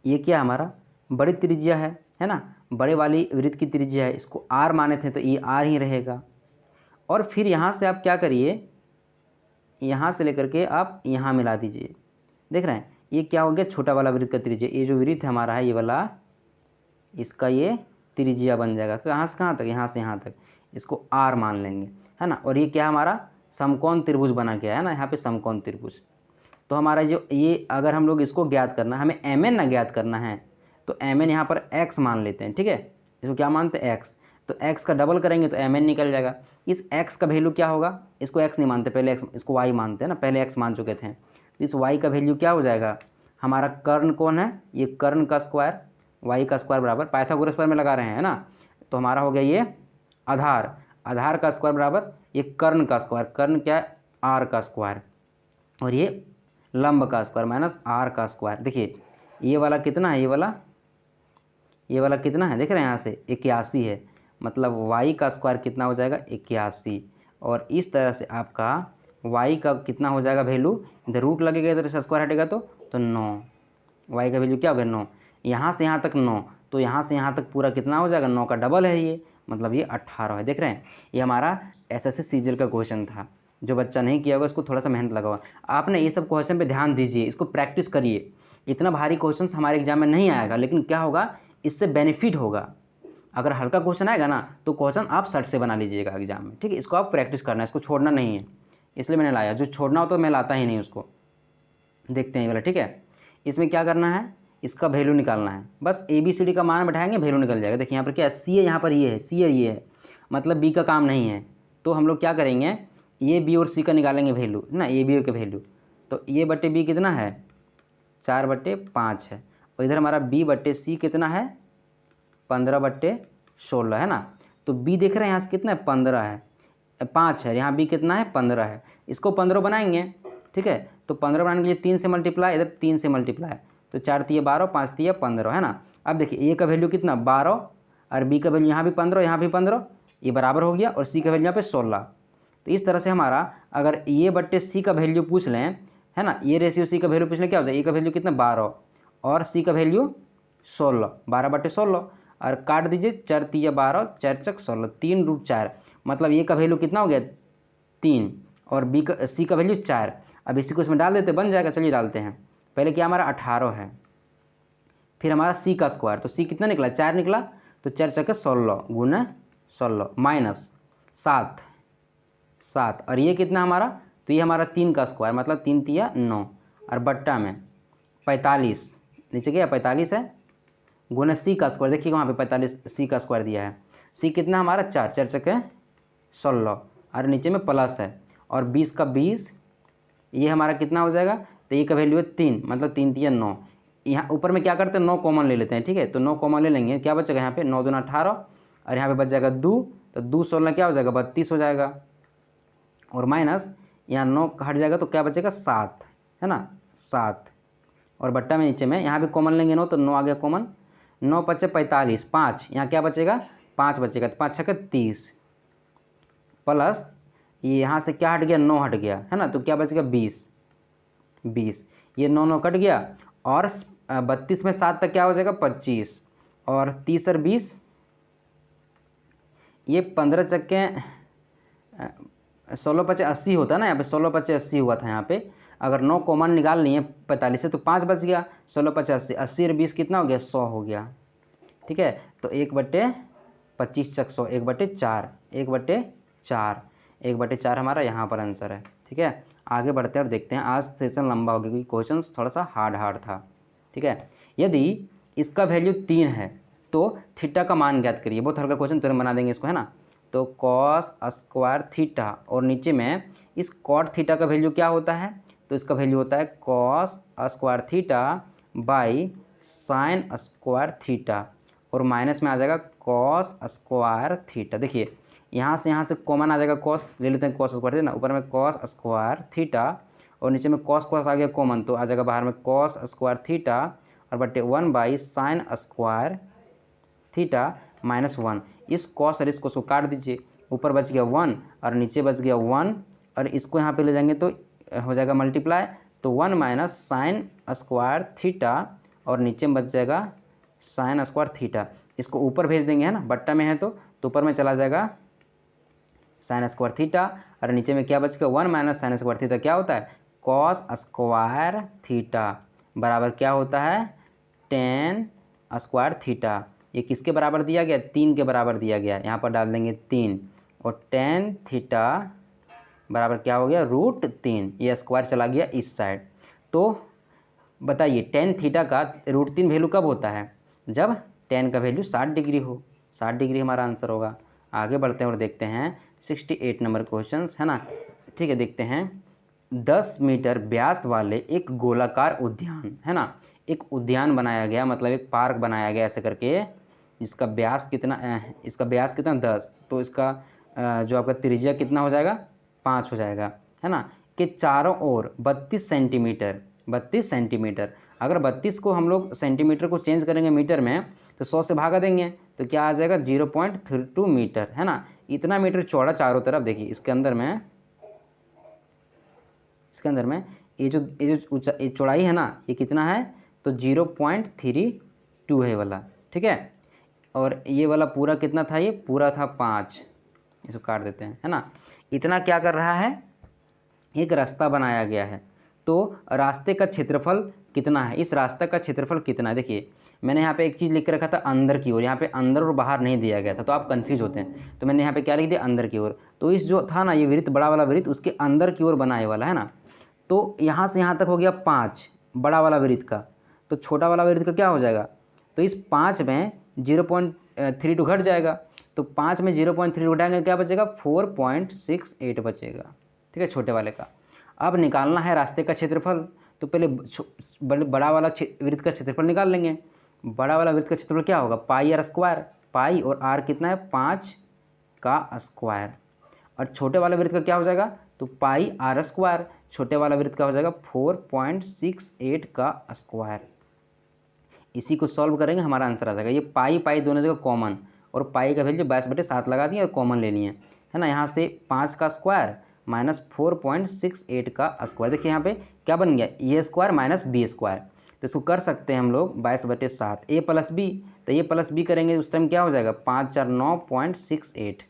ये क्या हमारा बड़ी त्रिज्या है ना, बड़े वाली वृत्त की त्रिज्या है, इसको r माने थे तो ये r ही रहेगा। और फिर यहाँ से आप क्या करिए, यहाँ से लेकर के आप यहाँ मिला दीजिए, देख रहे हैं ये क्या हो गया, छोटा वाला वृत्त का त्रिज्या, ये जो वृत्त हमारा है ये वाला, इसका ये त्रिज्या बन जाएगा, कहाँ से कहाँ तक, यहाँ से यहाँ तक, इसको r मान लेंगे, है ना। और ये क्या हमारा समकोण त्रिभुज बना गया है ना, यहाँ पे समकोण त्रिभुज। तो हमारा जो ये अगर हम लोग इसको ज्ञात करना है, हमें mn ना ज्ञात करना है, तो mn यहाँ पर x मान लेते हैं, ठीक है, इसको क्या मानते हैं x, तो x का डबल करेंगे तो mn निकल जाएगा। इस x का वैल्यू क्या होगा, इसको x नहीं मानते, पहले x, इसको y मानते हैं ना, पहले x मान चुके थे, तो इस y का वैल्यू क्या हो जाएगा, हमारा कर्ण कौन है, ये कर्ण का स्क्वायर, y का स्क्वायर बराबर पाइथागोरस पर में लगा रहे हैं ना, तो हमारा हो गया ये आधार, आधार का स्क्वायर बराबर ये कर्ण का स्क्वायर, कर्ण क्या है r का स्क्वायर, और ये लंब का स्क्वायर माइनस r का स्क्वायर। देखिए ये वाला कितना है, ये वाला कितना है, देख रहे हैं यहाँ से 81 है, मतलब y का स्क्वायर कितना हो जाएगा 81। और इस तरह से आपका y का कितना हो जाएगा वैल्यू, इधर रूट लगेगा, इधर से स्क्वायर हटेगा तो 9, y का वैल्यू क्या हो गया 9, यहाँ से यहाँ तक 9, तो यहाँ से यहाँ तक पूरा कितना हो जाएगा, 9 का डबल है ये, मतलब ये 18 है। देख रहे हैं ये हमारा एसएससी सीजीएल का क्वेश्चन था, जो बच्चा नहीं किया होगा इसको थोड़ा सा मेहनत लगा हुआ। आपने ये सब क्वेश्चन पे ध्यान दीजिए, इसको प्रैक्टिस करिए, इतना भारी क्वेश्चन हमारे एग्जाम में नहीं आएगा, लेकिन क्या होगा इससे बेनिफिट होगा। अगर हल्का क्वेश्चन आएगा ना तो क्वेश्चन आप सट से बना लीजिएगा एग्जाम में, ठीक है, इसको आप प्रैक्टिस करना है, इसको छोड़ना नहीं है, इसलिए मैंने लाया, जो छोड़ना हो तो मैं लाता ही नहीं उसको। देखते हैं ये वाला, ठीक है, इसमें क्या करना है, इसका वैल्यू निकालना है, बस ABCD का मान बैठाएंगे वैल्यू निकल जाएगा। देखिए यहाँ पर क्या है, C है, यहाँ पर ये है, C और ये है, मतलब B का काम नहीं है, तो हम लोग क्या करेंगे, ये B और C का निकालेंगे वैल्यू ना, A B का वैल्यू, तो A बटे B कितना है 4/5 है, और इधर हमारा B बटे C कितना है 15/16 है ना। तो b देख रहे हैं यहाँ से कितना है 15 है, 5 है, यहाँ b कितना है 15 है। इसको 15 बनाएंगे, ठीक है। तो 15 बनाने के लिए 3 से मल्टीप्लाई, इधर 3 से मल्टीप्लाई, तो 4 तिया 12, 5 तिया 15 है ना। अब देखिए a का वैल्यू कितना 12 और b का वैल्यू यहाँ भी 15, यहाँ भी 15, ये बराबर हो गया, और c का वैल्यू यहाँ पे 16। तो इस तरह से हमारा अगर a बट्टे c का वैल्यू पूछ लें, है ना, ये रेशियो c का वैल्यू पूछ लें, क्या होता है, a का वैल्यू कितना 12 और c का वैल्यू 16, 12/16, और काट दीजिए, 4 तिया 12, 4 चक 16, 3√4, मतलब a का वैल्यू कितना हो गया 3 और c का वैल्यू 4। अब इसी को इसमें डाल देते, बन जाएगा। चलिए डालते हैं। पहले क्या हमारा 18 है, फिर हमारा c का स्क्वायर, तो c कितना निकला 4 निकला, तो 4 चक्के 16 गुना 16 माइनस 7, और ये कितना हमारा, तो ये हमारा 3 का स्क्वायर, मतलब 3 तिया 9, और बट्टा में 45, नीचे गया 45 है, गुना c का स्क्वायर, देखिए वहाँ पे 45 c का स्क्वायर दिया है। c कितना हमारा 4, 4 चक्के 16, और नीचे में प्लस है, और 20 का 20, ये हमारा कितना हो जाएगा, तो ये का वैल्यू है 3, मतलब 3 तिया 9। यहाँ ऊपर में क्या करते हैं 9 कॉमन ले लेते हैं, ठीक है। तो 9 कॉमन ले लेंगे, क्या बचेगा यहाँ पे 9 दूना 18, और यहाँ पे बच जाएगा 2, तो 2 16 क्या हो जाएगा 32 हो जाएगा, और माइनस यहाँ 9 हट जाएगा, तो क्या बचेगा 7, है ना 7, और बट्टा में नीचे में यहाँ भी कॉमन लेंगे 9, तो 9 आ गया कॉमन, 9 पचे 45, 5 यहाँ क्या बचेगा 5 बचेगा, तो 5 छक्के 30, प्लस ये यहाँ से क्या हट गया 9 हट गया, है ना, तो क्या बचेगा 20, ये 9 कट गया, और 32 में 7 तक क्या हो जाएगा 25, और 30 और 20, ये 15 चक्के 16 पचे 80 होता है ना, यहाँ पे 16 पचे 80 हुआ था यहाँ पे। अगर 9 कॉमन निकाल लिए 45 से, तो 5 बच गया, 16 पचे 80, 80 और 20 कितना हो गया 100 हो गया, ठीक है। तो 1/25 चक 100, 1/4, 1/4, 1/4 हमारा यहाँ पर आंसर है, ठीक है। आगे बढ़ते हैं और देखते हैं। आज सेशन लंबा हो गया क्योंकि क्वेश्चन थोड़ा सा हार्ड था, ठीक है। यदि इसका वैल्यू 3 है तो थीटा का मान ज्ञात करिए। बहुत हल्का क्वेश्चन, तुरंत बना देंगे इसको, है ना। तो कॉस स्क्वायर थीटा, और नीचे में इस कॉट थीटा का वैल्यू क्या होता है, तो इसका वैल्यू होता है cos square theta by sine square theta, और माइनस में आ जाएगा कॉस स्क्वायर थीटा। देखिए यहाँ से कॉमन आ जाएगा, कॉस ले लेते हैं, कॉस स्क्वायर थीटा ना, ऊपर में कॉस स्क्वायर थीटा, और नीचे में कॉस आ गया कॉमन, तो आ जाएगा बाहर में कॉस स्क्वायर थीटा, और बटे 1 by sine square theta minus 1। इस कॉस और इस कॉस को काट दीजिए, ऊपर बच गया 1 और नीचे बच गया 1, और इसको यहाँ पे ले जाएंगे तो हो जाएगा मल्टीप्लाई, तो 1 माइनस साइन स्क्वायर थीटा, और नीचे में बच जाएगा साइन स्क्वायर थीटा। इसको ऊपर भेज देंगे, है ना, बट्टा में है तो ऊपर में चला जाएगा साइन स्क्वायर थीटा, और नीचे में क्या बच गया 1 माइनस साइन स्क्वायर थीटा, क्या होता है कॉस स्क्वायर थीटा, बराबर क्या होता है टेन स्क्वायर थीटा। ये किसके बराबर दिया गया 3 के बराबर दिया गया, यहाँ पर डाल देंगे 3, और टेन थीटा बराबर क्या हो गया √3, ये स्क्वायर चला गया इस साइड। तो बताइए टेन थीटा का √3 वैल्यू कब होता है, जब टेन का वैल्यू 60 डिग्री हो, 60 डिग्री हमारा आंसर होगा। आगे बढ़ते हैं और देखते हैं 68 नंबर क्वेश्चन, है ना, ठीक है। देखते हैं 10 मीटर व्यास वाले एक गोलाकार उद्यान, है ना, एक उद्यान बनाया गया, मतलब एक पार्क बनाया गया ऐसे करके, इसका व्यास कितना 10, तो इसका जो आपका त्रिज्या कितना हो जाएगा 5 हो जाएगा, है ना, कि चारों ओर 32 सेंटीमीटर। अगर 32 को हम लोग सेंटीमीटर को चेंज करेंगे मीटर में, तो 100 से भागा देंगे, तो क्या आ जाएगा 0.32 मीटर, है ना। इतना मीटर चौड़ा चारों तरफ। देखिए इसके अंदर में ये जो चौड़ाई है ना, ये कितना है, तो 0.32 है वाला, ठीक है। और ये वाला पूरा कितना था, ये पूरा था 5, इसको काट देते हैं, है ना। इतना क्या कर रहा है, एक रास्ता बनाया गया है, तो रास्ते का क्षेत्रफल कितना है, इस रास्ते का क्षेत्रफल कितना है। देखिए मैंने यहाँ पे एक चीज़ लिख के रखा था अंदर की ओर, यहाँ पे अंदर और बाहर नहीं दिया गया था, तो आप कंफ्यूज होते हैं, तो मैंने यहाँ पे क्या लिख दिया अंदर की ओर। तो इस जो था ना ये वृत्त, बड़ा वाला वृत्त, उसके अंदर की ओर बनाए वाला, है ना। तो यहाँ से यहाँ तक हो गया 5 बड़ा वाला वृत्त का, तो छोटा वाला वृत्त का क्या हो जाएगा, तो इस 5 में 0.32 घट जाएगा, तो 5 में 0.32 घटाएंगे क्या बचेगा 4.68 बचेगा, ठीक है, छोटे वाले का। अब निकालना है रास्ते का क्षेत्रफल, तो पहले बड़ा वाला वृत्त का क्षेत्रफल निकाल लेंगे। बड़ा वाला वृत्त का क्षेत्रफल क्या होगा, पाई आर स्क्वायर, पाई और आर कितना है 5 का स्क्वायर। और छोटे वाले वृत्त का क्या हो जाएगा, तो पाई आर स्क्वायर, छोटे वाला वृत्त का हो जाएगा 4.68 का स्क्वायर। इसी को सॉल्व करेंगे, हमारा आंसर आ जाएगा। ये पाई पाई दोनों जगह कॉमन, और पाई का वैल्यू 22/7 लगा दिए और कॉमन ले लिए, है ना। यहाँ से 5 का स्क्वायर माइनस 4.68 का स्क्वायर। देखिए यहाँ पे क्या बन गया, ए स्क्वायर माइनस बी स्क्वायर। तो इसको कर सकते हैं हम लोग 22/7, ए प्लस बी, तो ए प्लस बी करेंगे उस टाइम क्या हो जाएगा 5 4 9.68,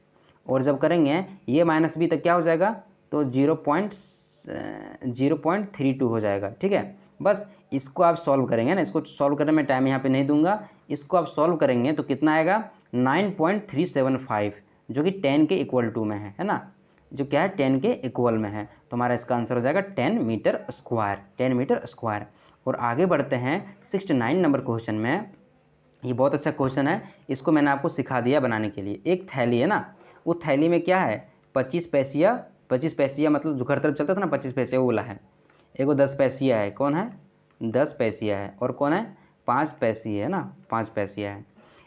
और जब करेंगे ये माइनस बी तो क्या हो जाएगा, तो 0.32 हो जाएगा। ठीक है, बस इसको आप सॉल्व करेंगे ना, इसको सॉल्व करने में टाइम यहाँ पे नहीं दूंगा। इसको आप सॉल्व करेंगे तो कितना आएगा 9.375, जो कि 10 के इक्वल टू में है ना, जो क्या है 10 के इक्वल में है। तो हमारा इसका आंसर हो जाएगा 10 मीटर स्क्वायर, 10 मीटर स्क्वायर। और आगे बढ़ते हैं 69 नंबर क्वेश्चन में। ये बहुत अच्छा क्वेश्चन है, इसको मैंने आपको सिखा दिया बनाने के लिए। एक थैली है ना, वो थैली में क्या है 25 पैसिया, 25 पैसिया मतलब जो घर तरफ चलता था ना 25 पैसिया वो वाला है। एगो 10 पैसिया है, कौन है 10 पैसिया है, और कौन है 5 पैसिया है ना, 5 पैसिया है।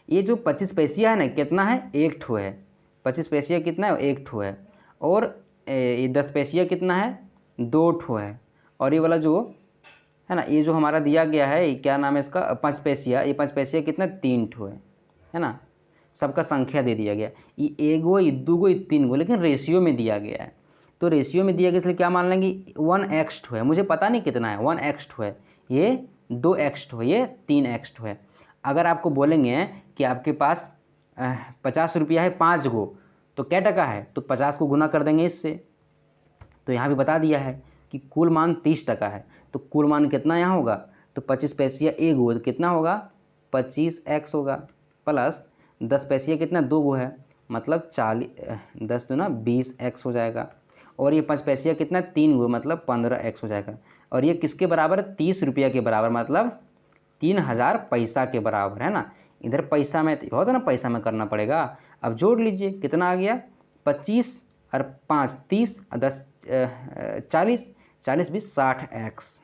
ये जो 25 पैसिया है ना कितना है, एक ठो है। 25 पैसिया कितना है, एक ठो है। और ये 10 पैसिया कितना है, 2 ठो है। और ये वाला जो है ना, ये जो हमारा दिया गया है क्या नाम है इसका 5 पैसिया, ये 5 पैसिया कितना 3 ठो है ना। सबका संख्या दे दिया गया, ये एगो ये दूगो ये तीन गो, लेकिन रेशियो में दिया गया है। तो रेशियो में दिया गया इसलिए क्या मान लेंगे 1x ठो है, मुझे पता नहीं कितना है 1x ठो है, ये 2x ठो है, ये 3x ठो है। अगर आपको बोलेंगे कि आपके पास 50 रुपया है 5 गो, तो क्या टका है, तो 50 को गुना कर देंगे इससे। तो यहाँ भी बता दिया है कि कुल मान 30 टका है, तो कुल मान कितना यहाँ होगा, तो 25 पैसिया एक गो तो कितना होगा 25x होगा, प्लस 10 पैसिया कितना 2 गो है, मतलब 40 10 दूना 20x हो जाएगा। और ये 5 पैसिया कितना 3 गो, मतलब 15x हो जाएगा। और ये किसके बराबर 30 रुपया के बराबर, मतलब 3000 पैसा के बराबर, है ना। इधर पैसा में होता ना, पैसा में करना पड़ेगा। अब जोड़ लीजिए कितना आ गया 25 और 5 30 और 10 40, 40 20 60x,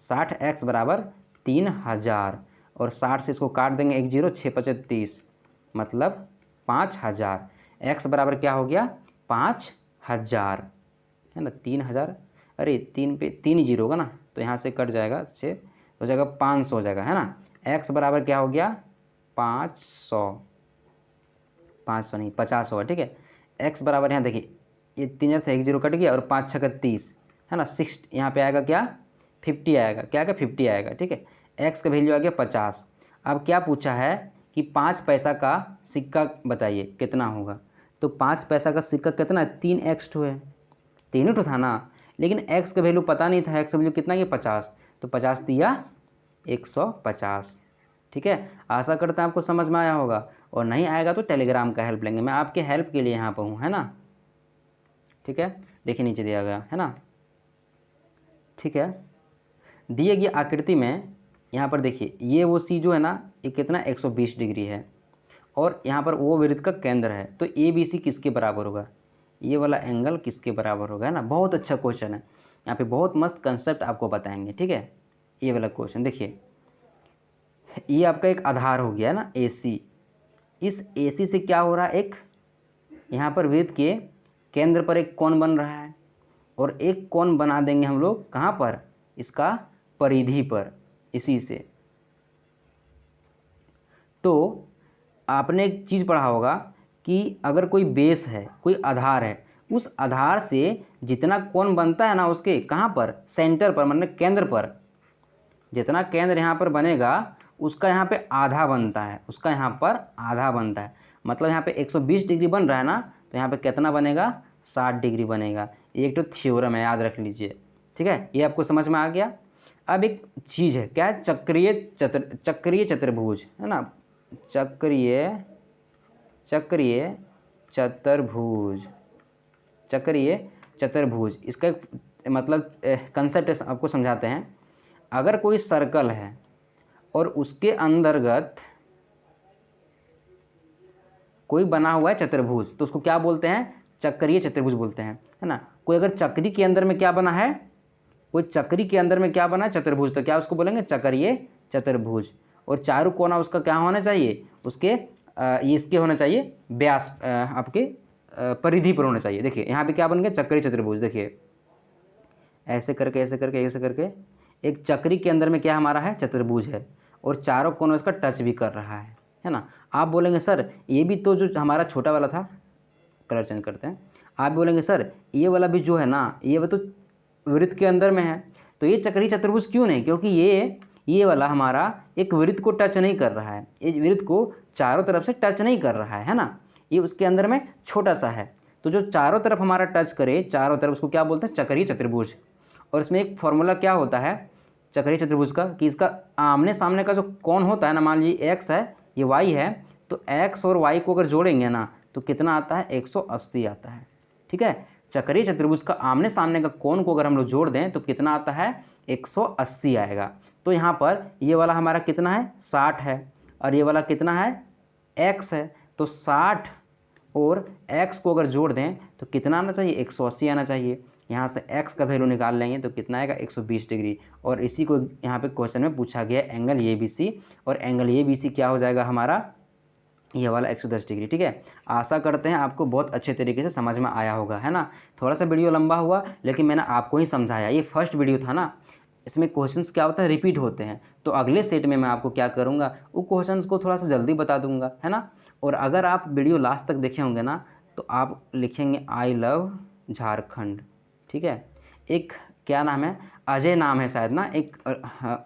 60x बराबर 3000। और 60 से इसको काट देंगे 1 0 6 5 30, मतलब 5000। x बराबर क्या हो गया 5000, है ना। 3000, अरे 3 पे 3 जीरो होगा ना, तो यहाँ से कट जाएगा 6 हो जाएगा 500 हो जाएगा, है ना। x बराबर क्या हो गया 500, 500 नहीं 50 होगा, ठीक है। x बराबर यहाँ देखिए ये 3 था 1 0 कट गया, और 5 6 30, है ना। 6 यहाँ पे आएगा क्या 50 आएगा, क्या आएगा 50 आएगा, ठीक है। x का वैल्यू आ गया 50। अब क्या पूछा है कि 5 पैसा का सिक्का बताइए कितना होगा। तो 5 पैसा का सिक्का कितना है 3x ठो है, 3 ठो था ना, लेकिन x का वैल्यू पता नहीं था, x का वैल्यू कितना है 50, तो 50 दिया 150, ठीक है। आशा करता हूँ आपको समझ में आया होगा, और नहीं आएगा तो टेलीग्राम का हेल्प लेंगे, मैं आपके हेल्प के लिए यहाँ पर हूँ, है ना। ठीक है, देखिए नीचे दिया गया है ना, ठीक है। दिए गई आकृति में यहाँ पर देखिए ये वो सी जो है ना ये कितना 120 डिग्री है, और यहाँ पर वो वृत्त का केंद्र है, तो ए बी सी किसके बराबर होगा, ये वाला एंगल किसके बराबर होगा, है ना। बहुत अच्छा क्वेश्चन है, यहाँ पे बहुत मस्त कंसेप्ट आपको बताएंगे, ठीक है। ये वाला क्वेश्चन देखिए, ये आपका एक आधार हो गया है ना AC। इस AC से क्या हो रहा है, एक यहाँ पर वृत्त के केंद्र पर एक कोण बन रहा है, और एक कोण बना देंगे हम लोग कहाँ पर, इसका परिधि पर, इसी से। तो आपने एक चीज़ पढ़ा होगा कि अगर कोई बेस है, कोई आधार है, उस आधार से जितना कोण बनता है ना उसके कहाँ पर, सेंटर पर, मतलब केंद्र पर। जितना केंद्र यहाँ पर बनेगा उसका यहाँ पे आधा बनता है, उसका यहाँ पर आधा बनता है। मतलब यहाँ पे 120 डिग्री बन रहा है ना, तो यहाँ पे कितना बनेगा 60 डिग्री बनेगा। ये एक तो थ्योरम है, याद रख लीजिए, ठीक है। ये आपको समझ में आ गया। अब एक चीज़ है, क्या है, चक्रीय चतुर्भुज, है ना। चक्रीय चतुर्भुज, इसका एक मतलब कंसेप्ट आपको समझाते हैं। अगर कोई सर्कल है और उसके अंतर्गत कोई बना हुआ है चतुर्भुज, तो उसको क्या बोलते हैं, चक्रीय चतुर्भुज बोलते हैं, है ना। कोई अगर चक्री के अंदर में क्या बना है, कोई चक्री के अंदर में क्या बना है चतुर्भुज, तो क्या उसको बोलेंगे चक्रीय चतुर्भुज। और चारू कोना उसका क्या होना चाहिए, उसके ये इसके होना चाहिए व्यास आपके परिधि पर होना चाहिए। देखिए यहाँ पे क्या बन गया, चक्री चतुर्भुज। देखिए ऐसे करके ऐसे करके ऐसे करके एक चक्री के अंदर में क्या हमारा है, चतुर्भुज है, और चारों कोनों इसका टच भी कर रहा है ना। आप बोलेंगे सर ये भी तो जो हमारा छोटा वाला था, कलर चेंज करते हैं, आप बोलेंगे सर ये वाला भी जो है ना, ये तो वृत्त के अंदर में है, तो ये चक्री चतुर्भुज क्यों नहीं, क्योंकि ये वाला हमारा एक वृत्त को टच नहीं कर रहा है, ये वृत्त को चारों तरफ से टच नहीं कर रहा है ना, ये उसके अंदर में छोटा सा है। तो जो चारों तरफ हमारा टच करे, चारों तरफ, उसको क्या बोलते हैं, चक्रीय चतुर्भुज। और इसमें एक फॉर्मूला क्या होता है चक्रीय चतुर्भुज का, कि इसका आमने सामने का जो कोण होता है ना, मान लीजिए एक्स है, ये वाई है, तो एक्स और वाई को अगर जोड़ेंगे ना तो कितना आता है, 180 आता है। ठीक है, चक्रीय चतुर्भुज का आमने सामने का कोण को अगर हम लोग जोड़ दें तो कितना आता है, 180 आएगा। तो यहाँ पर ये वाला हमारा कितना है, 60 है, और ये वाला कितना है, x है। तो 60 और x को अगर जोड़ दें तो कितना आना चाहिए, 180 आना चाहिए। यहाँ से x का वैल्यू निकाल लेंगे तो कितना आएगा, 120 डिग्री। और इसी को यहाँ पे क्वेश्चन में पूछा गया एंगल ABC, और एंगल ABC क्या हो जाएगा हमारा, ये वाला 110 डिग्री। ठीक है, आशा करते हैं आपको बहुत अच्छे तरीके से समझ में आया होगा, है ना। थोड़ा सा वीडियो लंबा हुआ लेकिन मैंने आपको ही समझाया, ये फर्स्ट वीडियो था ना, इसमें क्वेश्चंस क्या होता है, रिपीट होते हैं। तो अगले सेट में मैं आपको क्या करूँगा, वो क्वेश्चंस को थोड़ा सा जल्दी बता दूंगा, है ना। और अगर आप वीडियो लास्ट तक देखे होंगे ना तो आप लिखेंगे आई लव झारखंड। ठीक है, एक क्या नाम है, अजय नाम है शायद ना, एक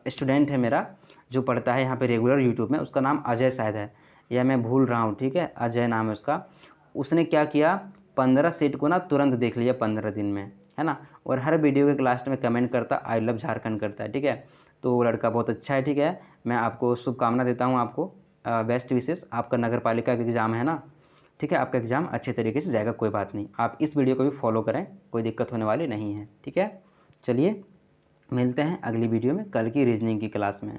स्टूडेंट है मेरा जो पढ़ता है यहाँ पे रेगुलर यूट्यूब में, उसका नाम अजय शायद है, या मैं भूल रहा हूँ। ठीक है, अजय नाम है उसका। उसने क्या किया, 15 सेट को ना तुरंत देख लिया 15 दिन में, है ना। और हर वीडियो के लास्ट में कमेंट करता आई लव झारखंड करता है। ठीक है, तो वो लड़का बहुत अच्छा है। ठीक है, मैं आपको शुभकामना देता हूँ, आपको बेस्ट विशेष। आपका नगर पालिका का एग्ज़ाम है ना, ठीक है, आपका एग्ज़ाम अच्छे तरीके से जाएगा, कोई बात नहीं। आप इस वीडियो को भी फॉलो करें, कोई दिक्कत होने वाली नहीं है। ठीक है, चलिए मिलते हैं अगली वीडियो में कल की रीजनिंग की क्लास में।